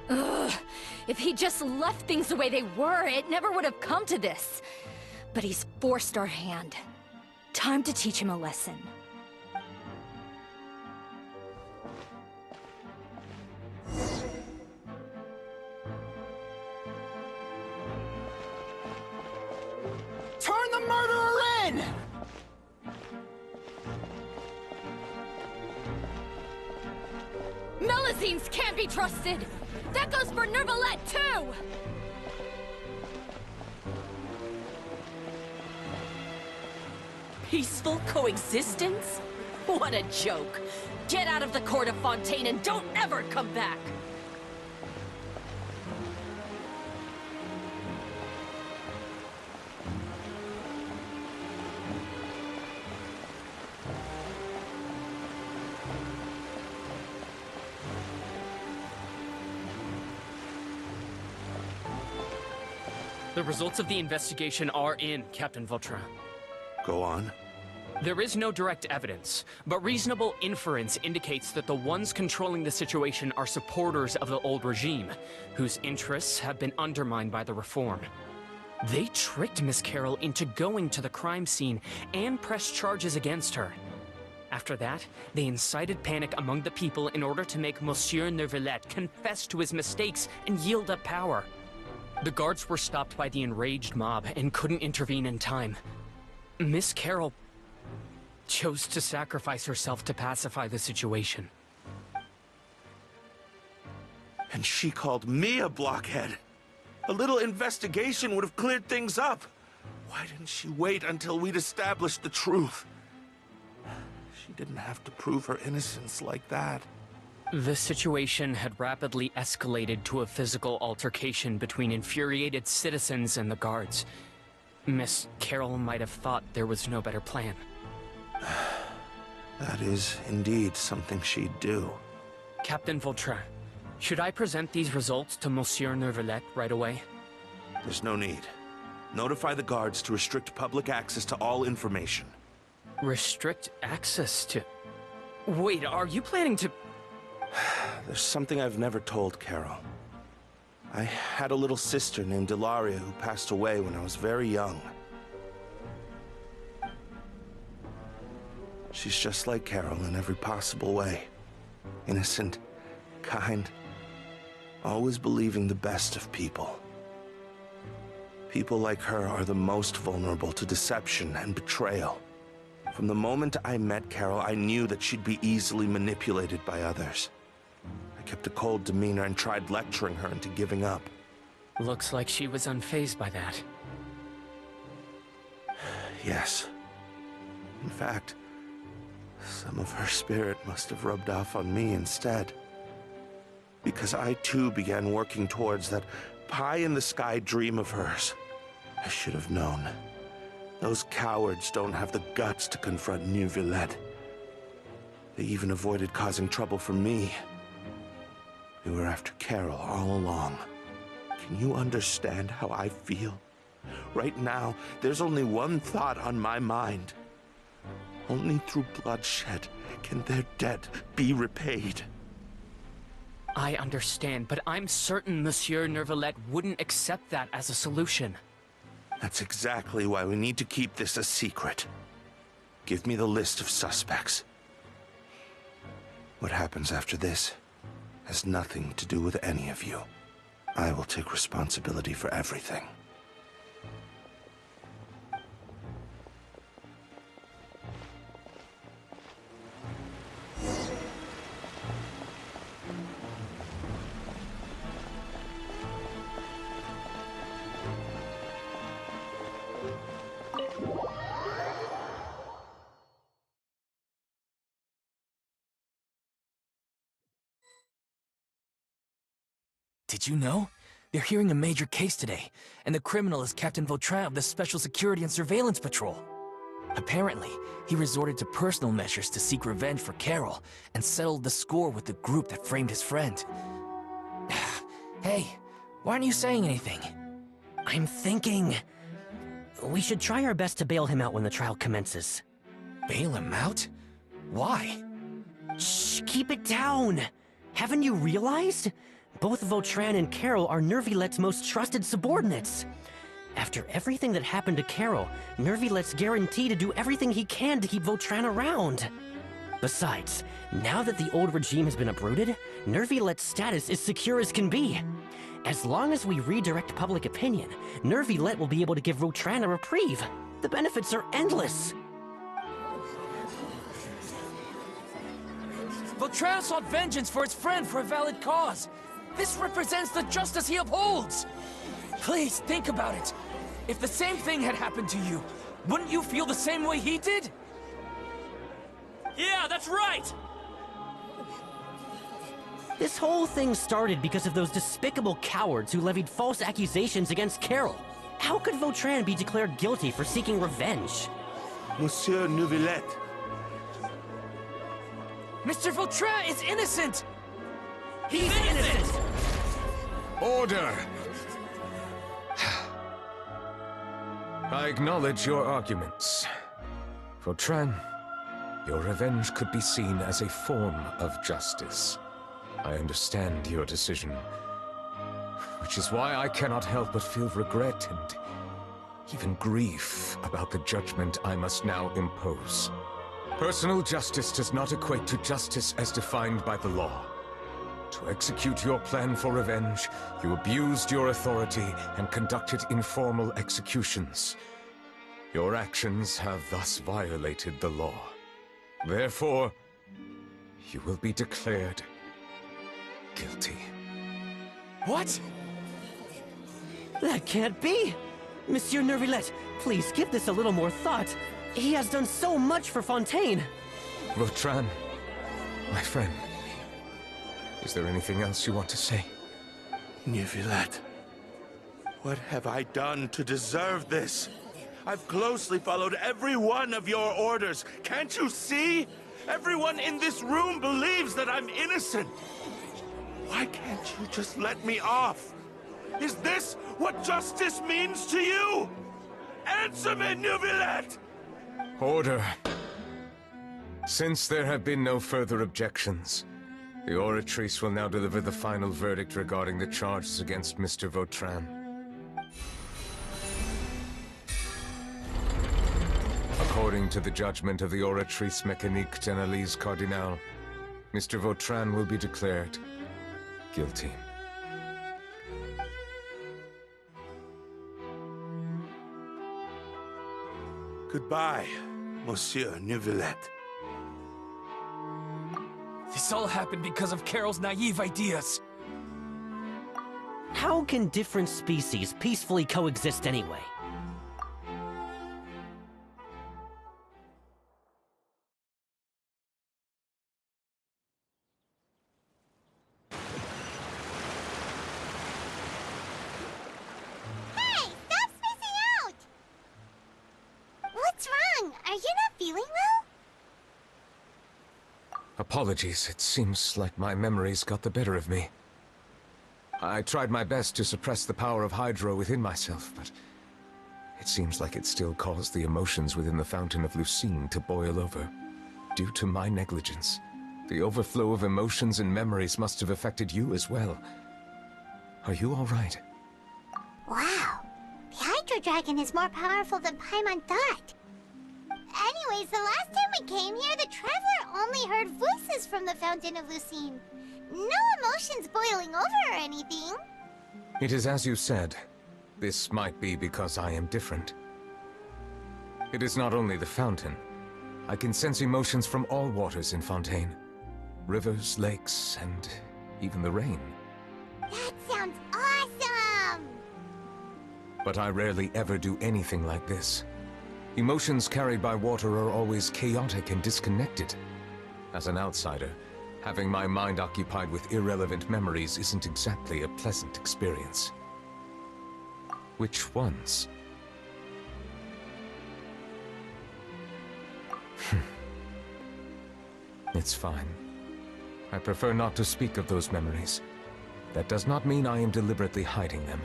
Ugh. If he just left things the way they were, it never would have come to this. But he's forced our hand. Time to teach him a lesson. Turn the murderer in! Melusines can't be trusted! That goes for Neuvilette, too! Peaceful coexistence? What a joke! Get out of the court of Fontaine and don't ever come back! The results of the investigation are in, Captain Vautrin. Go on. There is no direct evidence, but reasonable inference indicates that the ones controlling the situation are supporters of the old regime, whose interests have been undermined by the reform. They tricked Miss Carroll into going to the crime scene and pressed charges against her. After that, they incited panic among the people in order to make Monsieur Neuvilette confess to his mistakes and yield up power. The guards were stopped by the enraged mob and couldn't intervene in time. Miss Carroll chose to sacrifice herself to pacify the situation. And she called me a blockhead. A little investigation would have cleared things up. Why didn't she wait until we'd established the truth? She didn't have to prove her innocence like that. The situation had rapidly escalated to a physical altercation between infuriated citizens and the guards. Miss Carroll might have thought there was no better plan. That is indeed something she'd do. Captain Vautrin, should I present these results to Monsieur Neuvilette right away? There's no need. Notify the guards to restrict public access to all information. Restrict access to... Wait, are you planning to... There's something I've never told Carol. I had a little sister named Delaria who passed away when I was very young. She's just like Carol in every possible way. Innocent, kind, always believing the best of people. People like her are the most vulnerable to deception and betrayal. From the moment I met Carol, I knew that she'd be easily manipulated by others. I kept a cold demeanor and tried lecturing her into giving up. Looks like she was unfazed by that. Yes. In fact, some of her spirit must have rubbed off on me instead. Because I too began working towards that pie-in-the-sky dream of hers. I should have known. Those cowards don't have the guts to confront Neuvilette. They even avoided causing trouble for me. They were after Carol all along. Can you understand how I feel? Right now, there's only one thought on my mind. Only through bloodshed can their debt be repaid. I understand, but I'm certain Monsieur Neuvilette wouldn't accept that as a solution. That's exactly why we need to keep this a secret. Give me the list of suspects. What happens after this has nothing to do with any of you. I will take responsibility for everything. Did you know? They're hearing a major case today, and the criminal is Captain Vautrin of the Special Security and Surveillance Patrol. Apparently, he resorted to personal measures to seek revenge for Carol, and settled the score with the group that framed his friend. Hey, why aren't you saying anything? I'm thinking... we should try our best to bail him out when the trial commences. Bail him out? Why? Shh, keep it down! Haven't you realized? Both Vautrin and Carol are Neuvillette's most trusted subordinates. After everything that happened to Carol, Neuvillette's guaranteed to do everything he can to keep Vautrin around. Besides, now that the old regime has been uprooted, Neuvillette's status is secure as can be. As long as we redirect public opinion, Neuvilette will be able to give Vautrin a reprieve. The benefits are endless. Vautrin sought vengeance for his friend for a valid cause. This represents the justice he upholds. Please, think about it. If the same thing had happened to you, wouldn't you feel the same way he did? Yeah, that's right! This whole thing started because of those despicable cowards who levied false accusations against Carol. How could Vautrin be declared guilty for seeking revenge? Monsieur Neuvilette. Mr. Vautrin is innocent! He's innocent! Order! I acknowledge your arguments. Vautrin, your revenge could be seen as a form of justice. I understand your decision, which is why I cannot help but feel regret and even grief about the judgment I must now impose. Personal justice does not equate to justice as defined by the law. To execute your plan for revenge, you abused your authority and conducted informal executions. Your actions have thus violated the law. Therefore, you will be declared guilty. What? That can't be! Monsieur Neuvilette, please give this a little more thought. He has done so much for Fontaine. Vautran, my friend. Is there anything else you want to say? Neuvilette, what have I done to deserve this? I've closely followed every one of your orders. Can't you see? Everyone in this room believes that I'm innocent. Why can't you just let me off? Is this what justice means to you? Answer me, Neuvilette! Order. Since there have been no further objections, the Oratrice will now deliver the final verdict regarding the charges against Mr. Vautran. According to the judgment of the Oratrice Mécanique d'Analyse Cardinal, Mr. Vautran will be declared guilty. Goodbye, Monsieur Neuvilette. This all happened because of Carol's naive ideas. How can different species peacefully coexist anyway? Hey, stop spacing out! What's wrong? Are you not feeling well? Apologies, it seems like my memories got the better of me. I tried my best to suppress the power of Hydro within myself, but it seems like it still caused the emotions within the Fountain of Lucine to boil over. Due to my negligence, the overflow of emotions and memories must have affected you as well. Are you all right? Wow. The Hydro Dragon is more powerful than Paimon thought. Anyways, the last time we came here, the Traveler only heard voices from the Fountain of Lucine. No emotions boiling over or anything. It is as you said. This might be because I am different. It is not only the fountain. I can sense emotions from all waters in Fontaine. Rivers, lakes, and even the rain. That sounds awesome! But I rarely ever do anything like this. Emotions carried by water are always chaotic and disconnected. As an outsider, having my mind occupied with irrelevant memories isn't exactly a pleasant experience. Which ones? It's fine. I prefer not to speak of those memories. That does not mean I am deliberately hiding them.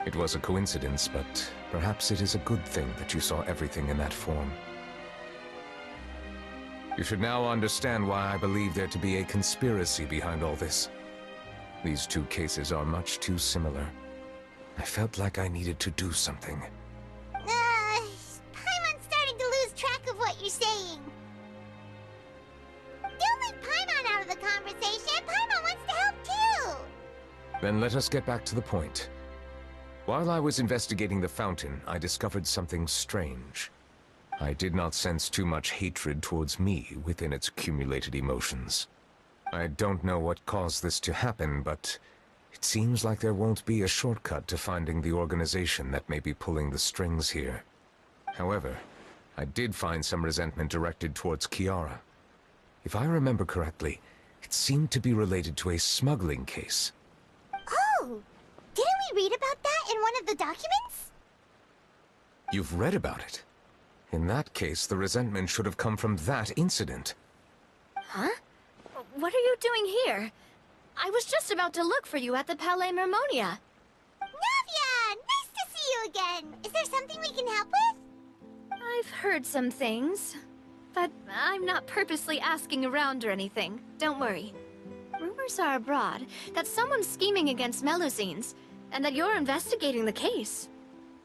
It was a coincidence, but perhaps it is a good thing that you saw everything in that form. You should now understand why I believe there to be a conspiracy behind all this. These two cases are much too similar. I felt like I needed to do something. Paimon's starting to lose track of what you're saying. Don't leave Paimon out of the conversation. Paimon wants to help too. Then let us get back to the point. While I was investigating the fountain, I discovered something strange. I did not sense too much hatred towards me within its accumulated emotions. I don't know what caused this to happen, but it seems like there won't be a shortcut to finding the organization that may be pulling the strings here. However, I did find some resentment directed towards Kiara. If I remember correctly, it seemed to be related to a smuggling case. Oh! Didn't we read about that in one of the documents? You've read about it? In that case, the resentment should have come from that incident. Huh? What are you doing here? I was just about to look for you at the Palais Mermonia. Navia! Nice to see you again! Is there something we can help with? I've heard some things, but I'm not purposely asking around or anything. Don't worry. Rumors are abroad that someone's scheming against Melusines, and that you're investigating the case.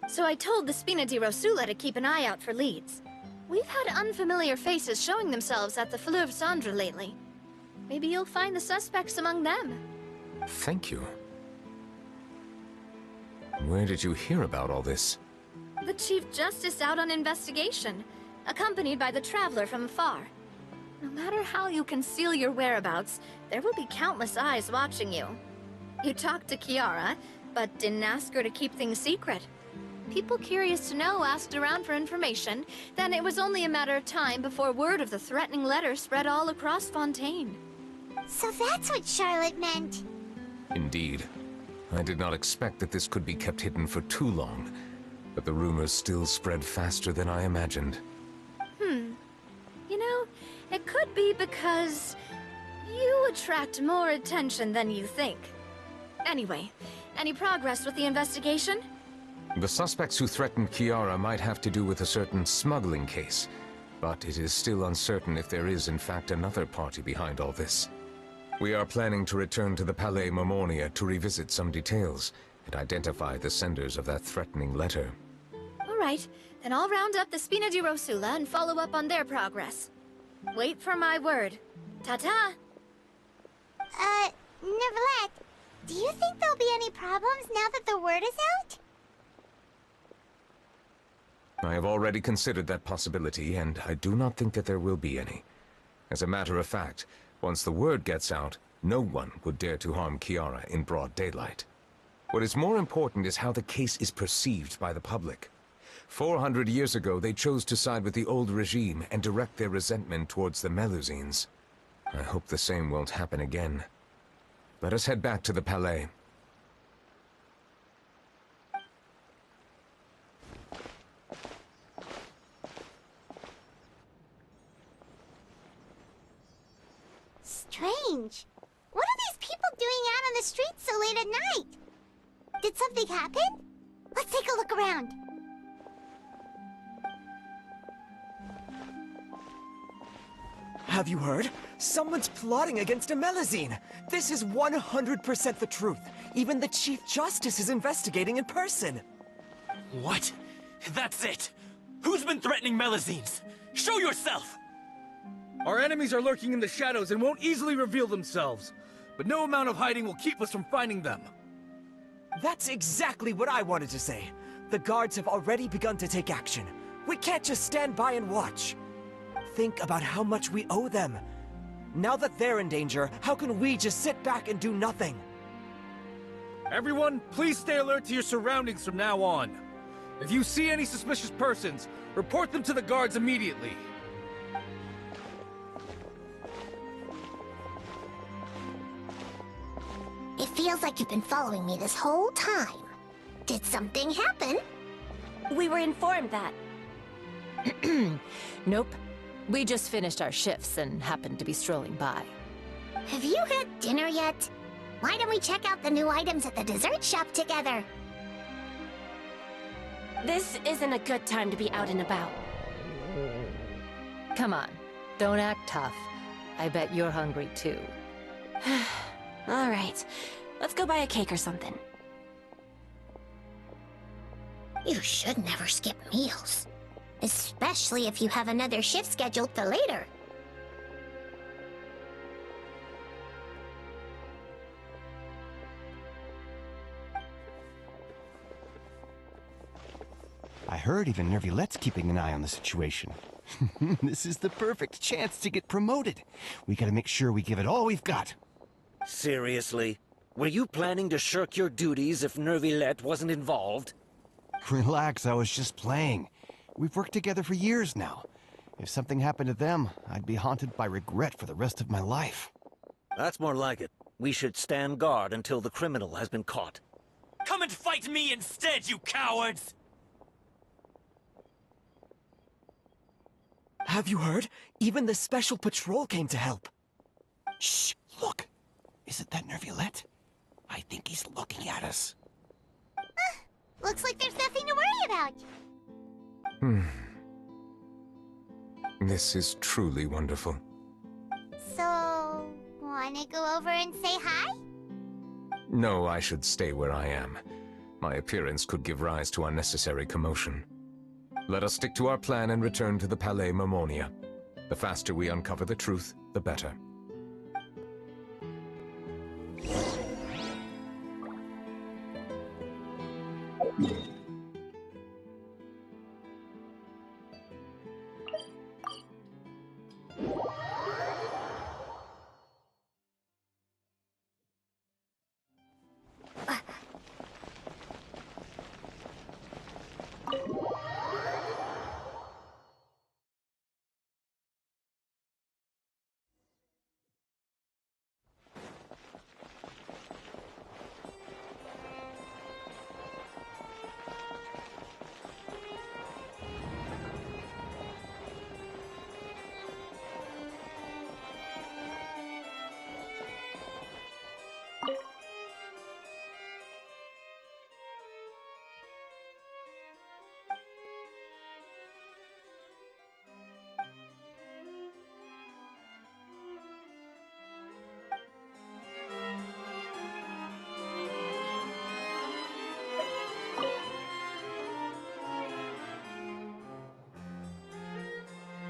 So I told the Spina di Rosula to keep an eye out for leads. We've had unfamiliar faces showing themselves at the Fleuve Cendre lately. Maybe you'll find the suspects among them. Thank you. Where did you hear about all this? The Chief Justice out on investigation, accompanied by the Traveler from afar. No matter how you conceal your whereabouts, there will be countless eyes watching you. You talked to Kiara, but didn't ask her to keep things secret. People curious to know asked around for information, then it was only a matter of time before word of the threatening letter spread all across Fontaine. So that's what Charlotte meant. Indeed. I did not expect that this could be kept hidden for too long, but the rumors still spread faster than I imagined. You know, it could be because you attract more attention than you think. Anyway, any progress with the investigation? The suspects who threatened Kiara might have to do with a certain smuggling case, but it is still uncertain if there is in fact another party behind all this. We are planning to return to the Palais Mermonia to revisit some details and identify the senders of that threatening letter. All right, then I'll round up the Spina di Rosula and follow up on their progress. Wait for my word. Ta-ta! Neuvilette, do you think there'll be any problems now that the word is out? I have already considered that possibility, and I do not think that there will be any. As a matter of fact, once the word gets out, no one would dare to harm Kiara in broad daylight. What is more important is how the case is perceived by the public. 400 years ago, they chose to side with the old regime and direct their resentment towards the Melusines. I hope the same won't happen again. Let us head back to the Palais. Strange. What are these people doing out on the streets so late at night? Did something happen? Let's take a look around. Have you heard? Someone's plotting against a Melusine! This is 100% the truth. Even the Chief Justice is investigating in person. What? That's it! Who's been threatening Melusines? Show yourself! Our enemies are lurking in the shadows and won't easily reveal themselves. But no amount of hiding will keep us from finding them. That's exactly what I wanted to say. The guards have already begun to take action. We can't just stand by and watch. Think about how much we owe them. Now that they're in danger, how can we just sit back and do nothing? Everyone, please stay alert to your surroundings from now on. If you see any suspicious persons, report them to the guards immediately. It feels like you've been following me this whole time. Did something happen? We were informed that... Nope. We just finished our shifts and happened to be strolling by. Have you had dinner yet? Why don't we check out the new items at the dessert shop together? This isn't a good time to be out and about. Come on, don't act tough. I bet you're hungry too. All right, let's go buy a cake or something. You should never skip meals. Especially if you have another shift scheduled for later. I heard even Neuvilette's keeping an eye on the situation. This is the perfect chance to get promoted. We gotta make sure we give it all we've got. Seriously? Were you planning to shirk your duties if Neuvilette wasn't involved? Relax, I was just playing. We've worked together for years now. If something happened to them, I'd be haunted by regret for the rest of my life. That's more like it. We should stand guard until the criminal has been caught. Come and fight me instead, you cowards! Have you heard? Even the Special Patrol came to help. Shh! Look! Isn't that Neuvilette? I think he's looking at us. Looks like there's nothing to worry about. This is truly wonderful. So, wanna go over and say hi? No, I should stay where I am. My appearance could give rise to unnecessary commotion. Let us stick to our plan and return to the Palais Mermonia. The faster we uncover the truth, the better.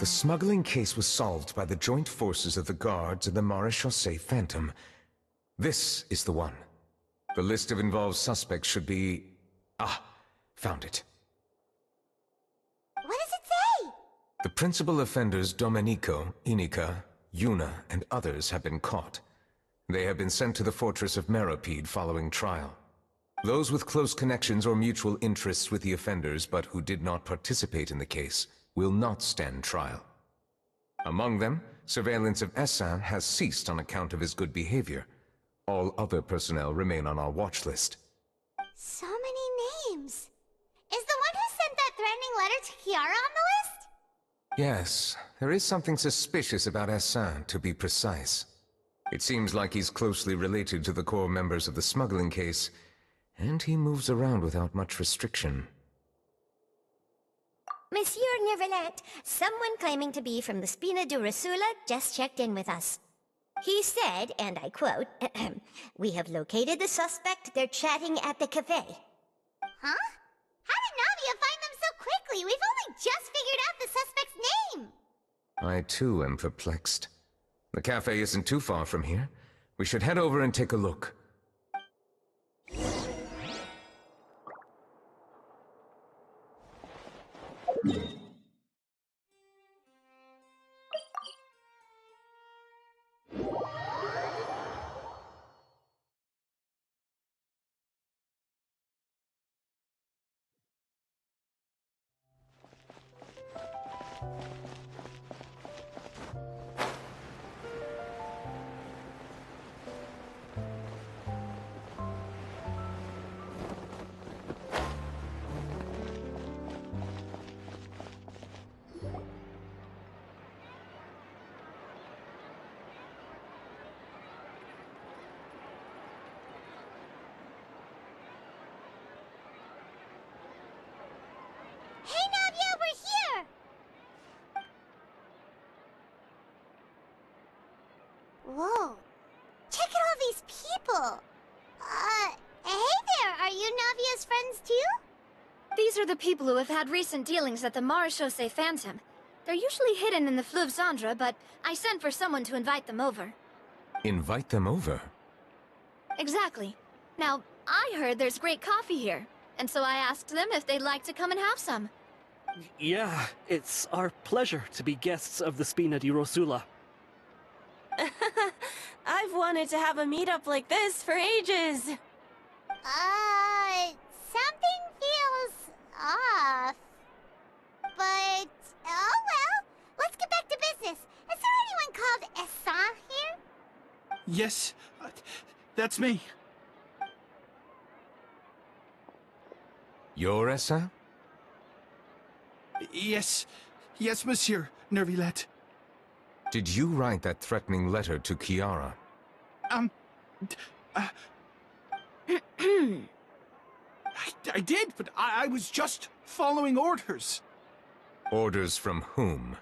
The smuggling case was solved by the joint forces of the guards and the Maréchaussée Phantom. This is the one. The list of involved suspects should be... Ah, found it. What does it say? The principal offenders Domenico, Inica, Yuna, and others have been caught. They have been sent to the fortress of Meropide following trial. Those with close connections or mutual interests with the offenders but who did not participate in the case will not stand trial. Among them, surveillance of Essin has ceased on account of his good behavior. All other personnel remain on our watch list. So many names. Is the one who sent that threatening letter to Kiara on the list? Yes, there is something suspicious about Essin, to be precise. It seems like he's closely related to the core members of the smuggling case, and he moves around without much restriction. Monsieur Neuvilette, someone claiming to be from the Spina Durasula just checked in with us. He said, and I quote, "We have located the suspect. They're chatting at the cafe." Huh? How did Navia find them so quickly? We've only just figured out the suspect's name! I too am perplexed. The cafe isn't too far from here. We should head over and take a look. Hey Navia, we're here! Whoa. Check out all these people! Hey there, are you Navia's friends too? These are the people who have had recent dealings at the Maréchaussée Phantom. They're usually hidden in the Fleuve Cendre, but I sent for someone to invite them over. Invite them over? Exactly. Now, I heard there's great coffee here, and so I asked them if they'd like to come and have some. Yeah, it's our pleasure to be guests of the Spina di Rosula. I've wanted to have a meetup like this for ages. Something feels off. But, oh well, let's get back to business. Is there anyone called Essin here? Yes, that's me. You're Essin? Yes, monsieur Neuvilette. Did you write that threatening letter to Kiara? I did, but I was just following orders. Orders from whom?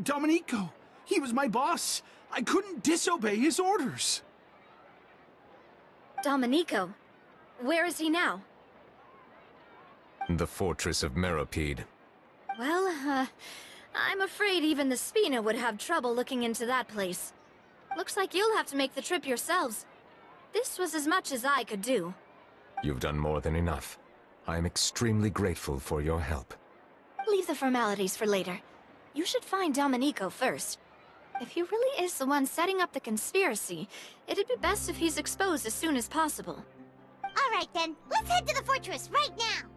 Domenico. He was my boss. I couldn't disobey his orders. Domenico? Where is he now? The fortress of Meropide. Well, I'm afraid even the Spina would have trouble looking into that place. Looks like you'll have to make the trip yourselves. This was as much as I could do. You've done more than enough. I am extremely grateful for your help. Leave the formalities for later. You should find Domenico first. If he really is the one setting up the conspiracy, it'd be best if he's exposed as soon as possible. Alright then, let's head to the fortress right now!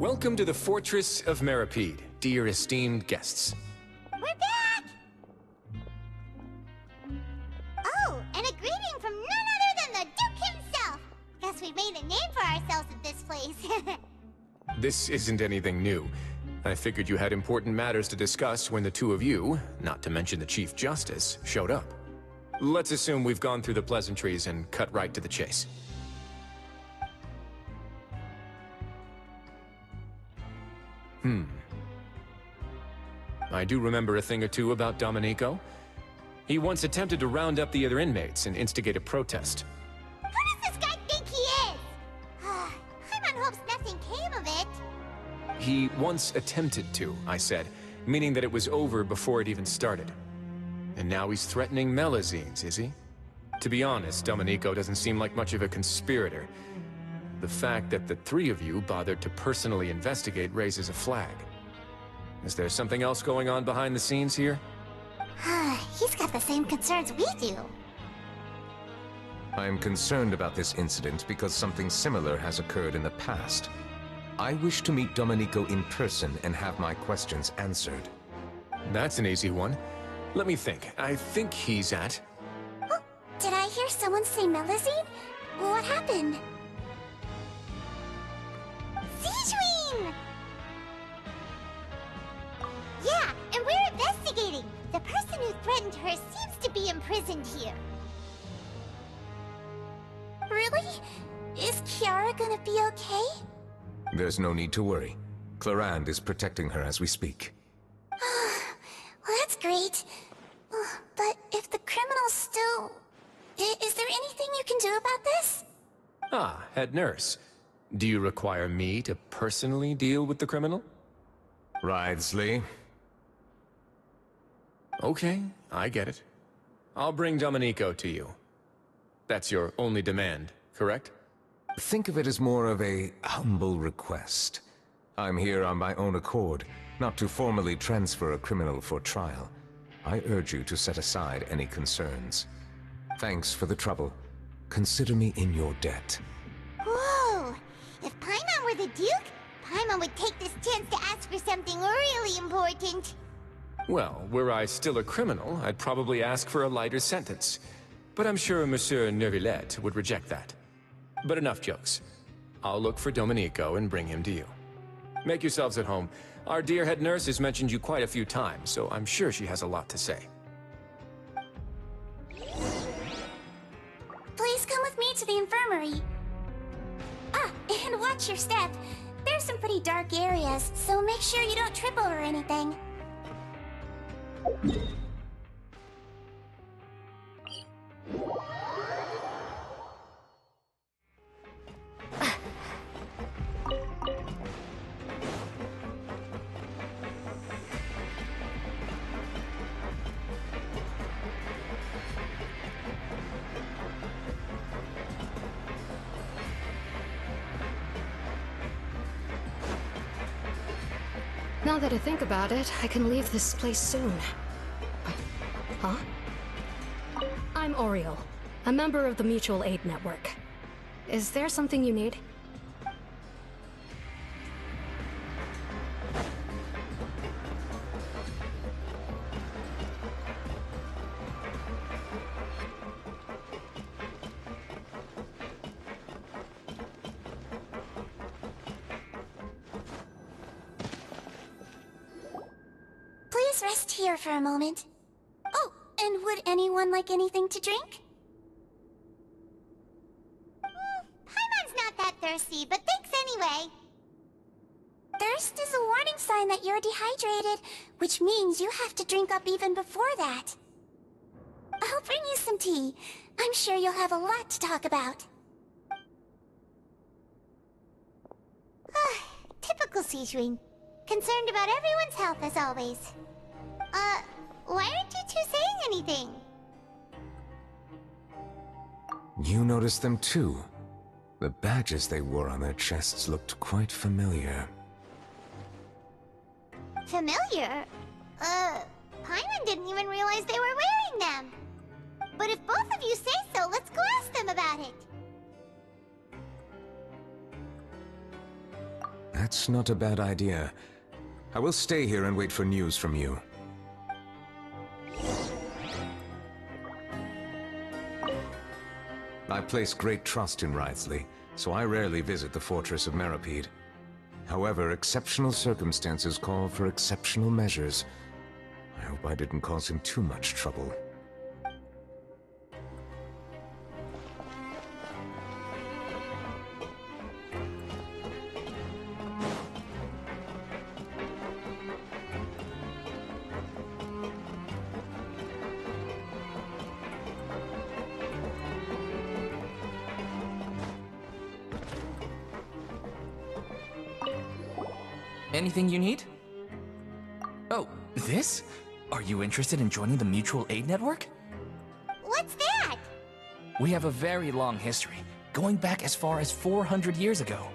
Welcome to the Fortress of Meripede, dear esteemed guests. We're back! Oh, and a greeting from none other than the Duke himself! Guess we've made a name for ourselves at this place. This isn't anything new. I figured you had important matters to discuss when the two of you, not to mention the Chief Justice, showed up. Let's assume we've gone through the pleasantries and cut right to the chase. I do remember a thing or two about Domenico. He once attempted to round up the other inmates and instigate a protest. Who does this guy think he is? Paimon hopes nothing came of it. He once attempted to, I said, meaning that it was over before it even started. And now he's threatening Melazines, is he? To be honest, Domenico doesn't seem like much of a conspirator. The fact that the three of you bothered to personally investigate raises a flag. Is there something else going on behind the scenes here? He's got the same concerns we do. I am concerned about this incident because something similar has occurred in the past. I wish to meet Domenico in person and have my questions answered. That's an easy one. Let me think. I think he's at... Oh, did I hear someone say Melazine? What happened? Sigewinne! Yeah, and we're investigating. The person who threatened her seems to be imprisoned here. Really? Is Kiara gonna be okay? There's no need to worry. Clarande is protecting her as we speak. Well, that's great. But if the criminal's still... Is there anything you can do about this? Ah, head nurse. Do you require me to personally deal with the criminal? Wriothesley. Okay, I get it. I'll bring Domenico to you. That's your only demand, correct? Think of it as more of a humble request. I'm here on my own accord, not to formally transfer a criminal for trial. I urge you to set aside any concerns. Thanks for the trouble. Consider me in your debt. Whoa! If Paimon were the Duke, Paimon would take this chance to ask for something really important. Well, were I still a criminal, I'd probably ask for a lighter sentence. But I'm sure Monsieur Neuvilette would reject that. But enough jokes. I'll look for Domenico and bring him to you. Make yourselves at home. Our dear head nurse has mentioned you quite a few times, so I'm sure she has a lot to say. Please come with me to the infirmary. Ah, and watch your step. There's some pretty dark areas, so make sure you don't trip over anything. Now that I think about it, I can leave this place soon. Huh? I'm Oriel, a member of the Mutual Aid Network. Is there something you need? Please rest here for a moment. Oh, and would anyone like anything to drink? Paimon's not that thirsty, but thanks anyway. Thirst is a warning sign that you're dehydrated, which means you have to drink up even before that. I'll bring you some tea. I'm sure you'll have a lot to talk about. Typical Sigewinne. Concerned about everyone's health as always. Why aren't you two saying anything? You noticed them too. The badges they wore on their chests looked quite familiar. Familiar? Paimon didn't even realize they were wearing them. But if both of you say so, let's go ask them about it. That's not a bad idea. I will stay here and wait for news from you. I place great trust in Wriothesley, so I rarely visit the fortress of Meropide. However, exceptional circumstances call for exceptional measures. I hope I didn't cause him too much trouble. Anything you need? Oh, this? Are you interested in joining the Mutual Aid Network? What's that? We have a very long history, going back as far as 400 years ago.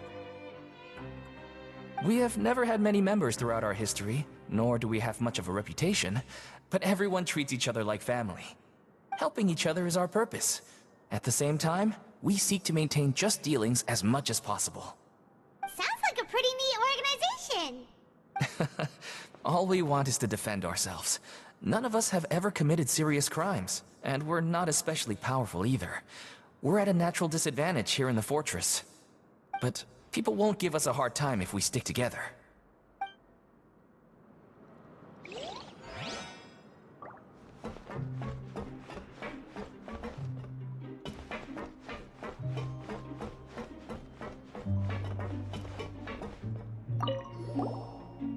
We have never had many members throughout our history, nor do we have much of a reputation, but everyone treats each other like family. Helping each other is our purpose. At the same time, we seek to maintain just dealings as much as possible. Sounds like a pretty neat organization. All we want is to defend ourselves. None of us have ever committed serious crimes, and we're not especially powerful either. We're at a natural disadvantage here in the fortress. But people won't give us a hard time if we stick together.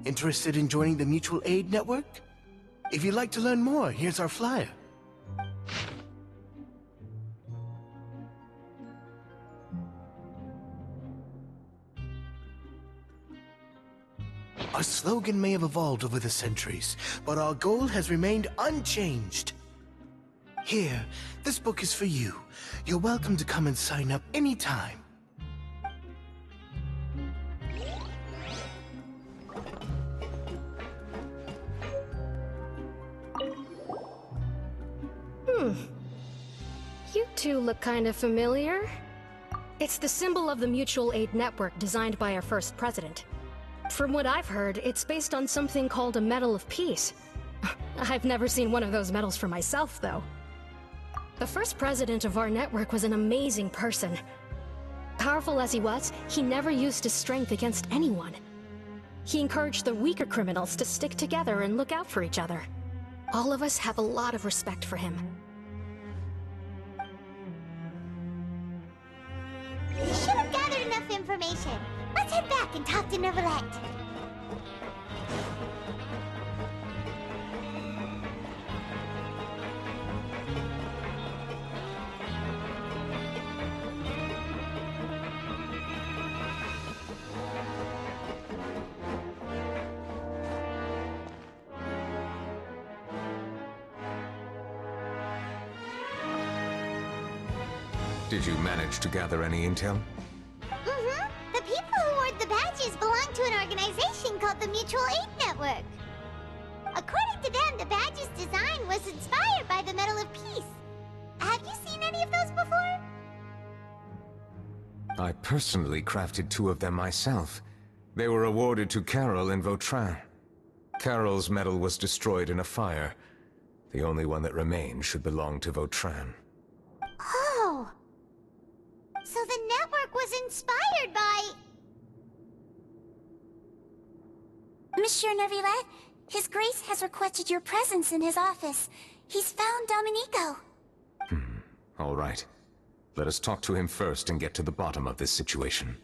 Interested in joining the Mutual Aid Network? If you'd like to learn more, here's our flyer. Our slogan may have evolved over the centuries, but our goal has remained unchanged. Here, this book is for you. You're welcome to come and sign up anytime. You two look kind of familiar. It's the symbol of the Mutual Aid Network designed by our first president. From what I've heard, it's based on something called a Medal of Peace. I've never seen one of those medals for myself, though. The first president of our network was an amazing person. Powerful as he was, he never used his strength against anyone. He encouraged the weaker criminals to stick together and look out for each other. All of us have a lot of respect for him. We should have gathered enough information. Let's head back and talk to Neuvilette. Did you manage to gather any intel? The people who wore the badges belong to an organization called the Mutual Aid Network. According to them, the badge's design was inspired by the Medal of Peace. Have you seen any of those before? I personally crafted 2 of them myself. They were awarded to Carol and Vautrin. Carol's medal was destroyed in a fire. The only one that remained should belong to Vautrin. Oh! So the network was inspired by... Monsieur Neuvilette, His Grace has requested your presence in his office. He's found Domenico. All right. Let us talk to him first and get to the bottom of this situation.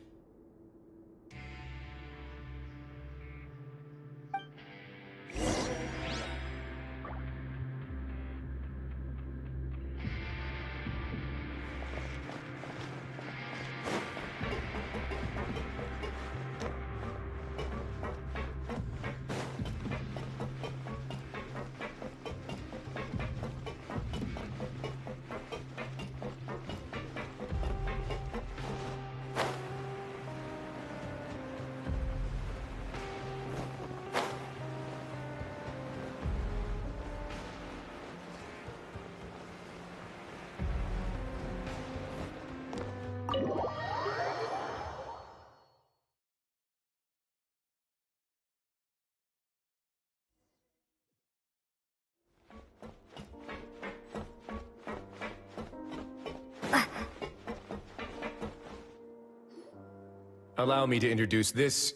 Allow me to introduce this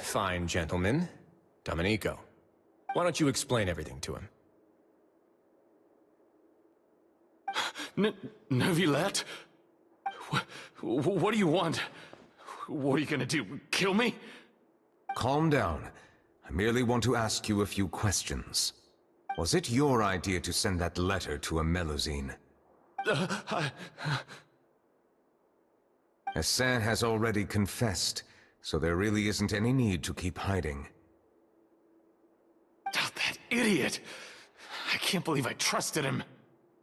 fine gentleman, Domenico. Why don't you explain everything to him? Neuvilette? What do you want? What are you gonna do? Kill me? Calm down. I merely want to ask you a few questions. Was it your idea to send that letter to a Melusine? Hassan has already confessed, so there really isn't any need to keep hiding. Oh, that idiot! I can't believe I trusted him.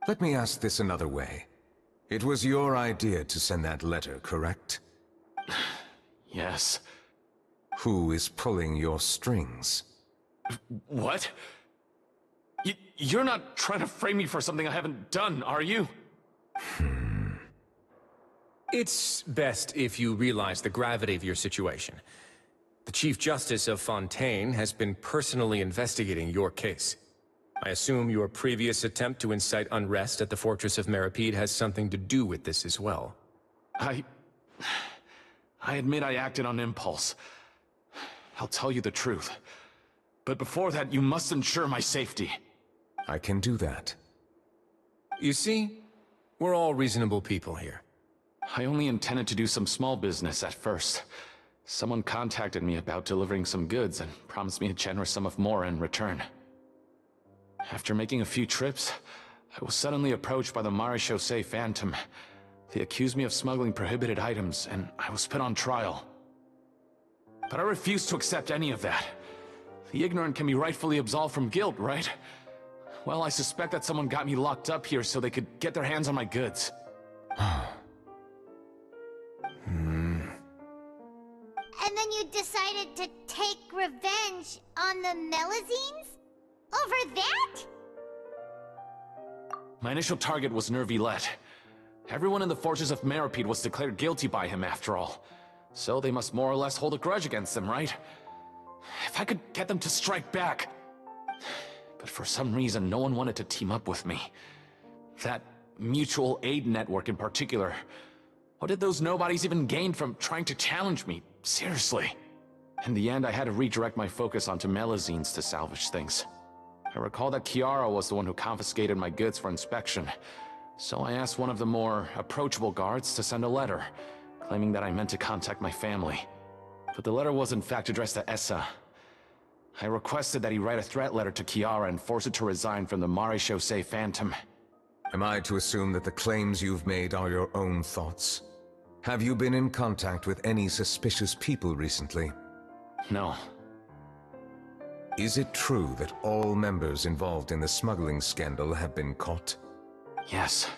Let me ask this another way. It was your idea to send that letter, correct? Yes. Who is pulling your strings? What? You're not trying to frame me for something I haven't done, are you? It's best if you realize the gravity of your situation. The Chief Justice of Fontaine has been personally investigating your case. I assume your previous attempt to incite unrest at the Fortress of Meripede has something to do with this as well. I admit I acted on impulse. I'll tell you the truth. But before that, you must ensure my safety. I can do that. You see, we're all reasonable people here. I only intended to do some small business at first. Someone contacted me about delivering some goods and promised me a generous sum of more in return. After making a few trips, I was suddenly approached by the Maréchaussée Phantom. They accused me of smuggling prohibited items, and I was put on trial. But I refused to accept any of that. The ignorant can be rightfully absolved from guilt, right? Well, I suspect that someone got me locked up here so they could get their hands on my goods. And then you decided to take revenge on the Melusines? Over that? My initial target was Neuvilette. Everyone in the Fortress of Meripede was declared guilty by him after all. So they must more or less hold a grudge against him, right? If I could get them to strike back. But for some reason, no one wanted to team up with me. That mutual aid network in particular. What did those nobodies even gain from trying to challenge me? Seriously. In the end, I had to redirect my focus onto Melusines to salvage things. I recall that Chiara was the one who confiscated my goods for inspection. So I asked one of the more approachable guards to send a letter, claiming that I meant to contact my family. But the letter was in fact addressed to Essa. I requested that he write a threat letter to Chiara and force it to resign from the Maréchaussée Phantom. Am I to assume that the claims you've made are your own thoughts? Have you been in contact with any suspicious people recently? No. Is it true that all members involved in the smuggling scandal have been caught? Yes.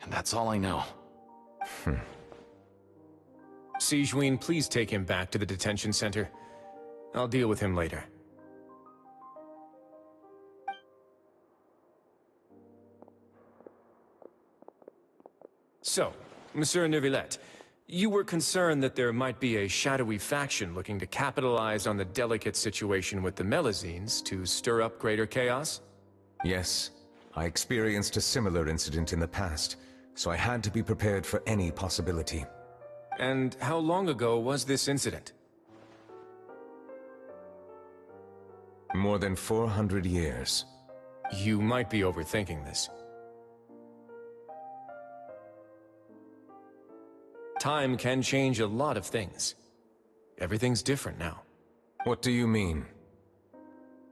And that's all I know. Sigewinne, please take him back to the detention center. I'll deal with him later. So, Monsieur Neuvilette, you were concerned that there might be a shadowy faction looking to capitalize on the delicate situation with the Melusines to stir up greater chaos? Yes. I experienced a similar incident in the past, so I had to be prepared for any possibility. And how long ago was this incident? More than 400 years. You might be overthinking this. Time can change a lot of things. Everything's different now. What do you mean?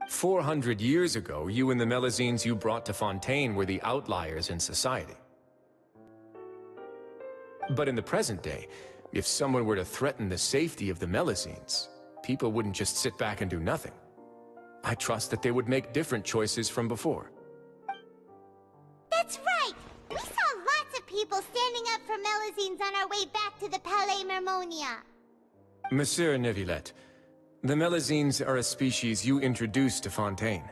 400 years ago, you and the Melusines you brought to Fontaine were the outliers in society. But in the present day, if someone were to threaten the safety of the Melusines, people wouldn't just sit back and do nothing. I trust that they would make different choices from before. That's right! We saw lots of people standing up for Melusines on our way back to the Palais Mermonia. Monsieur Neuvilette, the Melusines are a species you introduced to Fontaine.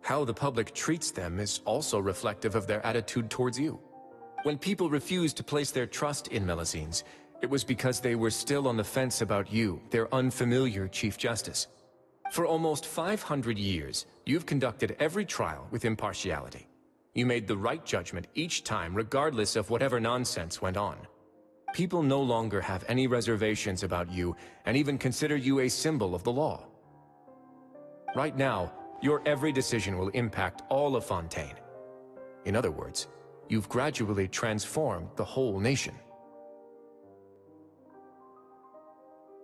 How the public treats them is also reflective of their attitude towards you. When people refused to place their trust in Melusines, it was because they were still on the fence about you, their unfamiliar Chief Justice. For almost 500 years, you've conducted every trial with impartiality. You made the right judgment each time, regardless of whatever nonsense went on. People no longer have any reservations about you and even consider you a symbol of the law. Right now, your every decision will impact all of Fontaine. In other words, you've gradually transformed the whole nation.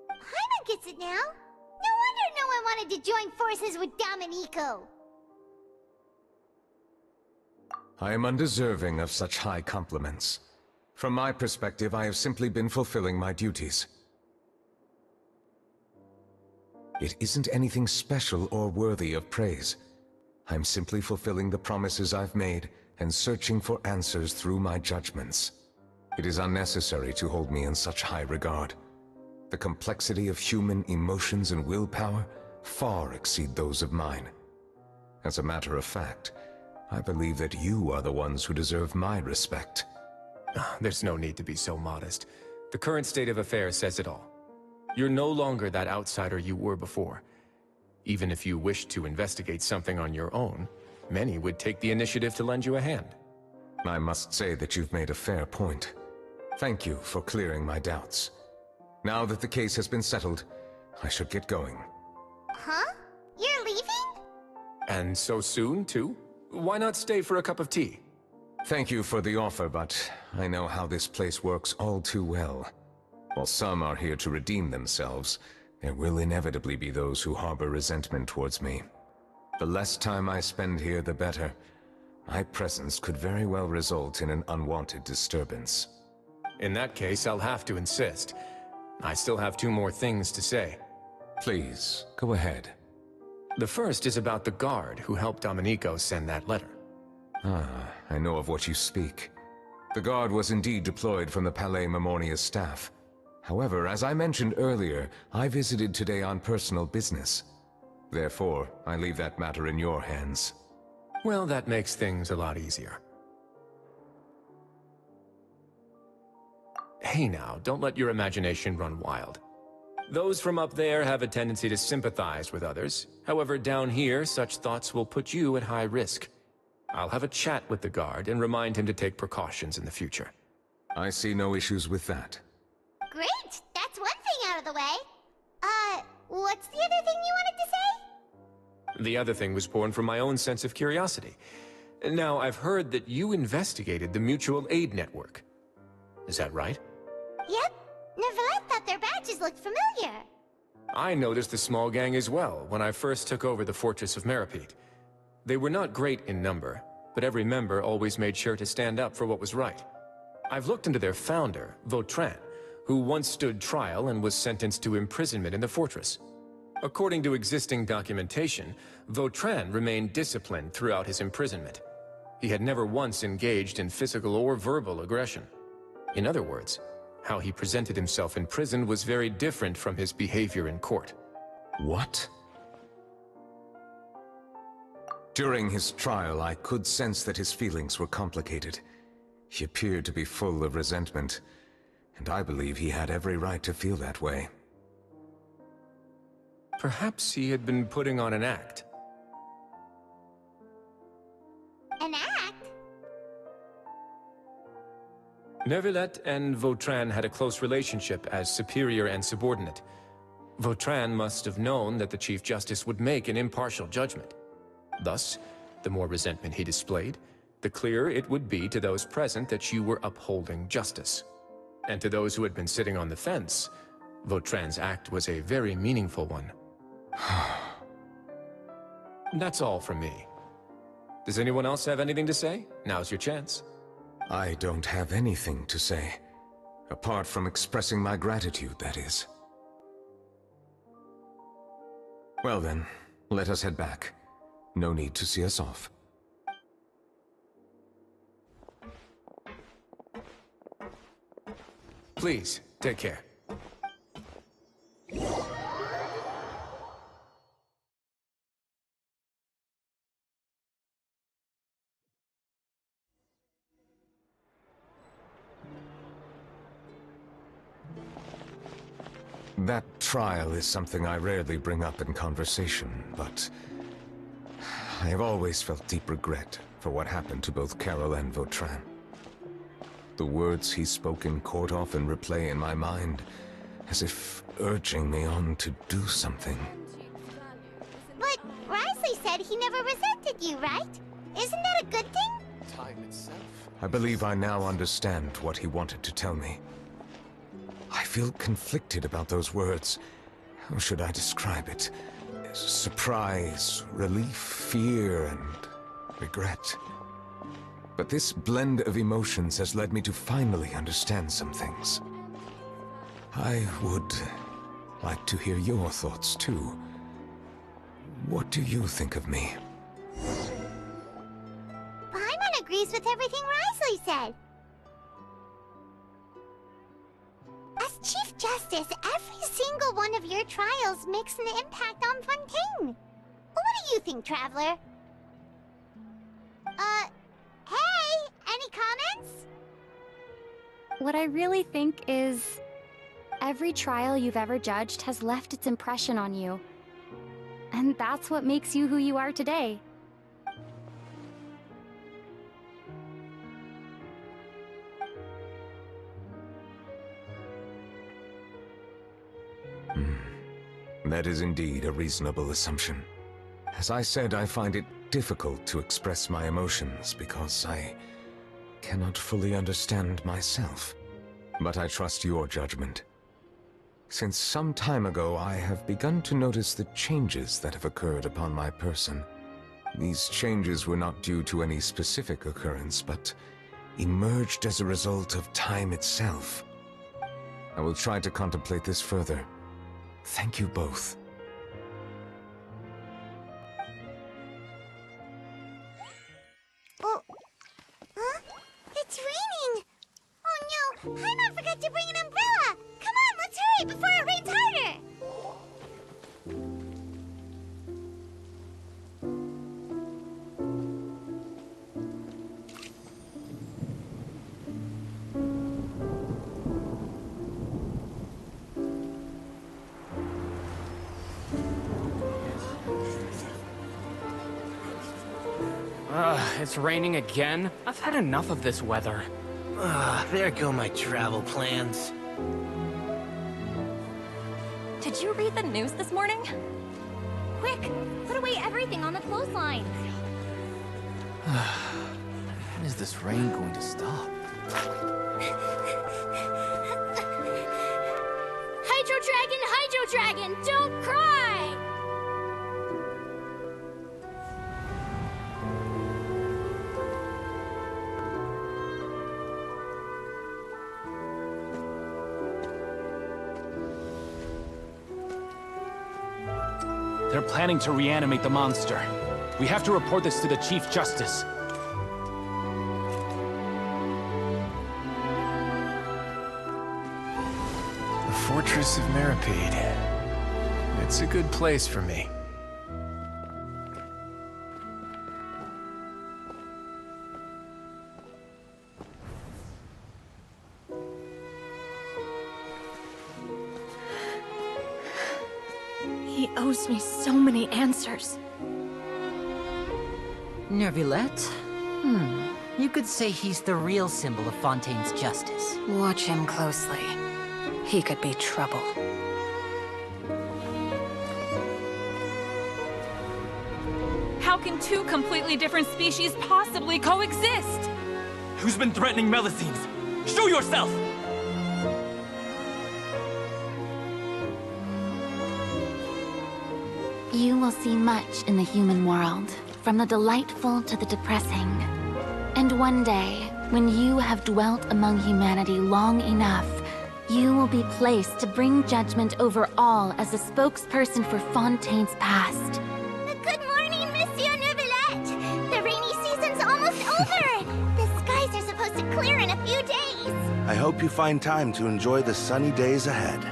Paimon gets it now. No wonder no one wanted to join forces with Domenico. I am undeserving of such high compliments. From my perspective, I have simply been fulfilling my duties. It isn't anything special or worthy of praise. I'm simply fulfilling the promises I've made and searching for answers through my judgments. It is unnecessary to hold me in such high regard. The complexity of human emotions and willpower far exceed those of mine. As a matter of fact, I believe that you are the ones who deserve my respect. There's no need to be so modest. The current state of affairs says it all. You're no longer that outsider you were before. Even if you wished to investigate something on your own, many would take the initiative to lend you a hand. I must say that you've made a fair point. Thank you for clearing my doubts. Now that the case has been settled, I should get going. Huh? You're leaving? And so soon, too? Why not stay for a cup of tea? Thank you for the offer, but I know how this place works all too well. While some are here to redeem themselves, there will inevitably be those who harbor resentment towards me. The less time I spend here, the better. My presence could very well result in an unwanted disturbance. In that case, I'll have to insist. I still have 2 more things to say. Please, go ahead. The first is about the guard who helped Domenico send that letter. I know of what you speak. The guard was indeed deployed from the Palais Memoria's staff. However, as I mentioned earlier, I visited today on personal business. Therefore, I leave that matter in your hands. Well, that makes things a lot easier. Hey now, don't let your imagination run wild. Those from up there have a tendency to sympathize with others. However, down here, such thoughts will put you at high risk. I'll have a chat with the guard and remind him to take precautions in the future. I see no issues with that. Great! That's one thing out of the way. What's the other thing you wanted to say? The other thing was born from my own sense of curiosity. Now, I've heard that you investigated the mutual aid network. Is that right? Yep. Neuvilette thought their badges looked familiar. I noticed the small gang as well when I first took over the Fortress of Meripede. They were not great in number, but every member always made sure to stand up for what was right. I've looked into their founder, Vautrin, who once stood trial and was sentenced to imprisonment in the fortress. According to existing documentation, Vautrin remained disciplined throughout his imprisonment. He had never once engaged in physical or verbal aggression. In other words, how he presented himself in prison was very different from his behavior in court. What? During his trial, I could sense that his feelings were complicated. He appeared to be full of resentment, and I believe he had every right to feel that way. Perhaps he had been putting on an act. An act? Neuvilette and Vautrin had a close relationship as superior and subordinate. Vautrin must have known that the Chief Justice would make an impartial judgment. Thus, the more resentment he displayed, the clearer it would be to those present that you were upholding justice. And to those who had been sitting on the fence, Vautrin's act was a very meaningful one. That's all from me. Does anyone else have anything to say? Now's your chance. I don't have anything to say. Apart from expressing my gratitude, that is. Well then, let us head back. No need to see us off. Please, take care. That trial is something I rarely bring up in conversation, but I have always felt deep regret for what happened to both Carol and Vautrin. The words he spoke in court often replay in my mind, as if urging me on to do something. But Risley said he never resented you, right? Isn't that a good thing? Time itself. I believe I now understand what he wanted to tell me. I feel conflicted about those words. How should I describe it? Surprise, relief, fear, and regret. But this blend of emotions has led me to finally understand some things. I would like to hear your thoughts, too. What do you think of me? Paimon agrees with everything Risley said. As Chief Justice, every single one of your trials makes an impact on Fontaine. What do you think, Traveler? Hey, any comments? What I really think is, every trial you've ever judged has left its impression on you. And that's what makes you who you are today. That is indeed a reasonable assumption. As I said, I find it difficult to express my emotions because I cannot fully understand myself. But I trust your judgment. Since some time ago, I have begun to notice the changes that have occurred upon my person. These changes were not due to any specific occurrence, but emerged as a result of time itself. I will try to contemplate this further. Thank you both. Oh, huh? It's raining! Oh no, Paimon forgot to bring an umbrella! Come on, let's hurry before it rains harder! It's raining again? I've had enough of this weather. There go my travel plans. Did you read the news this morning? Quick, put away everything on the clothesline. When is this rain going to stop? Hydro Dragon, don't cry! They're planning to reanimate the monster. We have to report this to the Chief Justice. The Fortress of Meripede. It's a good place for me. He owes me so many answers. Neuvilette? You could say he's the real symbol of Fontaine's justice. Watch him closely. He could be trouble. How can two completely different species possibly coexist? Who's been threatening Melusines? Show yourself! You will see much in the human world, from the delightful to the depressing. And one day, when you have dwelt among humanity long enough, you will be placed to bring judgment over all as a spokesperson for Fontaine's past. Good morning, Monsieur Neuvilette! The rainy season's almost over! The skies are supposed to clear in a few days! I hope you find time to enjoy the sunny days ahead.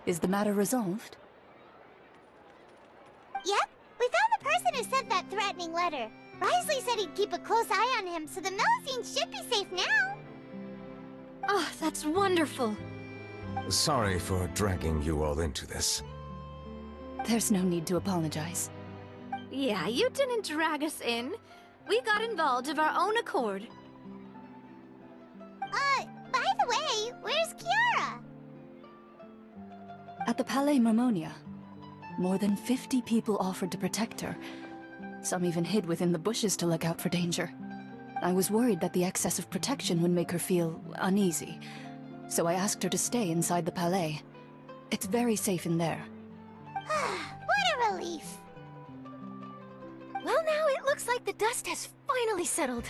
Is the matter resolved? Yep, we found the person who sent that threatening letter. Risley said he'd keep a close eye on him, so the Melusines should be safe now. Oh, that's wonderful. Sorry for dragging you all into this. There's no need to apologize. Yeah, you didn't drag us in. We got involved of our own accord. By the way, where's Kiara? At the Palais Marmonia, more than 50 people offered to protect her. Some even hid within the bushes to look out for danger. I was worried that the excess of protection would make her feel uneasy, so I asked her to stay inside the Palais. It's very safe in there. What a relief. Well, now it looks like the dust has finally settled.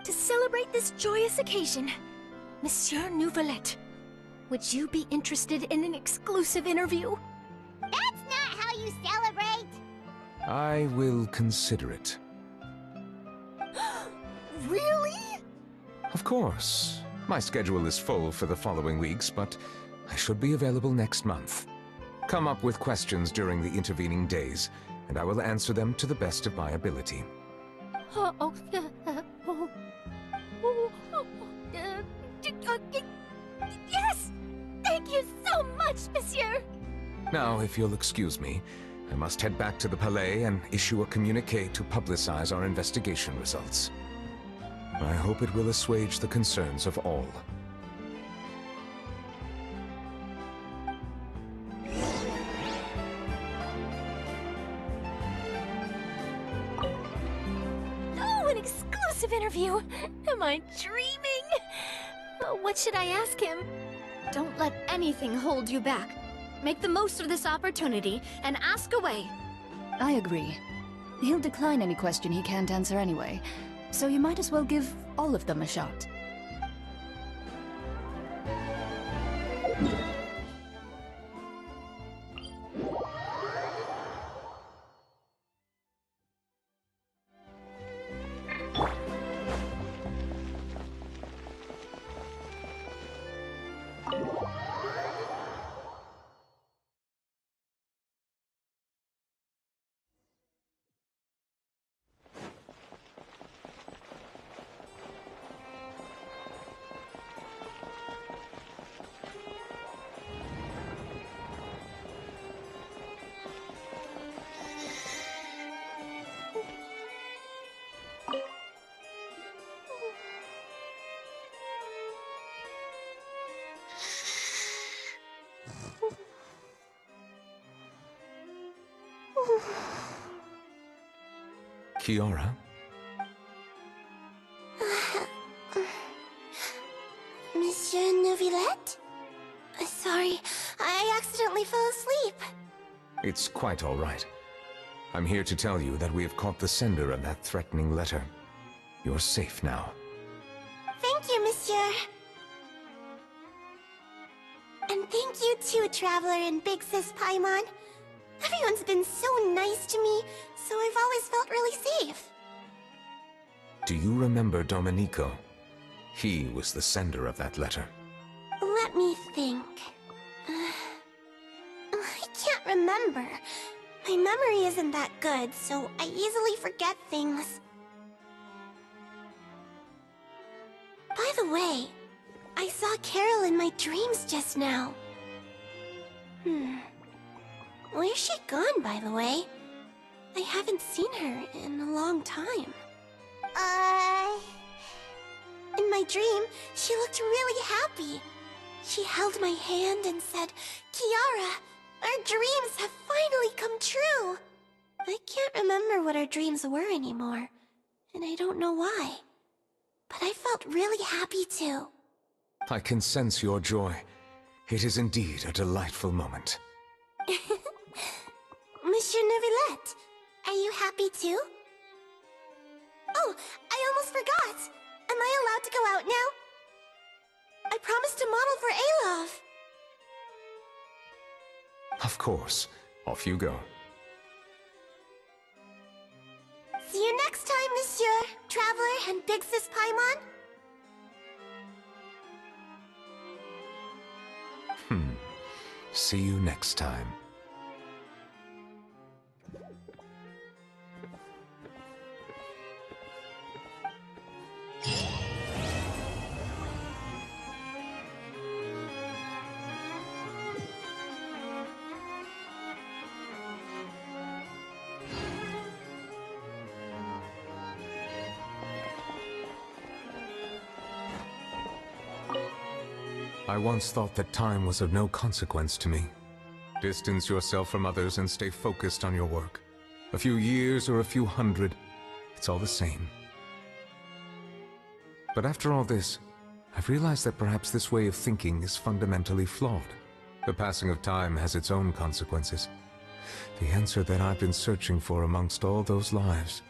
To celebrate this joyous occasion, Monsieur Neuvilette, would you be interested in an exclusive interview? That's not how you celebrate! I will consider it. Really? Of course. My schedule is full for the following weeks, but I should be available next month. Come up with questions during the intervening days, and I will answer them to the best of my ability. Yes! Thank you so much, Monsieur! Now, if you'll excuse me, I must head back to the Palais and issue a communiqué to publicize our investigation results. I hope it will assuage the concerns of all. Oh, an exclusive interview! Am I dreaming? What should I ask him? Don't let anything hold you back. Make the most of this opportunity and ask away. I agree. He'll decline any question he can't answer anyway, so you might as well give all of them a shot. Kiara? Monsieur Neuvilette? Sorry, I accidentally fell asleep. It's quite all right. I'm here to tell you that we have caught the sender of that threatening letter. You're safe now. Thank you, Monsieur. And thank you too, Traveler and Big Sis Paimon. Everyone's been so nice to me, so I've always felt really safe. Do you remember Domenico? He was the sender of that letter. Let me think. I can't remember. My memory isn't that good, so I easily forget things. By the way, I saw Carol in my dreams just now. Where's she gone, by the way? I haven't seen her in a long time. In my dream, she looked really happy. She held my hand and said, "Kiara, our dreams have finally come true." I can't remember what our dreams were anymore, and I don't know why. But I felt really happy too. I can sense your joy. It is indeed a delightful moment. Monsieur Neuvilette, are you happy too? Oh, I almost forgot! Am I allowed to go out now? I promised to model for Alov. Of course. Off you go. See you next time, Monsieur, Traveler, and Big Sis Paimon. See you next time. I once thought that time was of no consequence to me. Distance yourself from others and stay focused on your work. A few years or a few hundred, it's all the same. But after all this, I've realized that perhaps this way of thinking is fundamentally flawed. The passing of time has its own consequences. The answer that I've been searching for amongst all those lives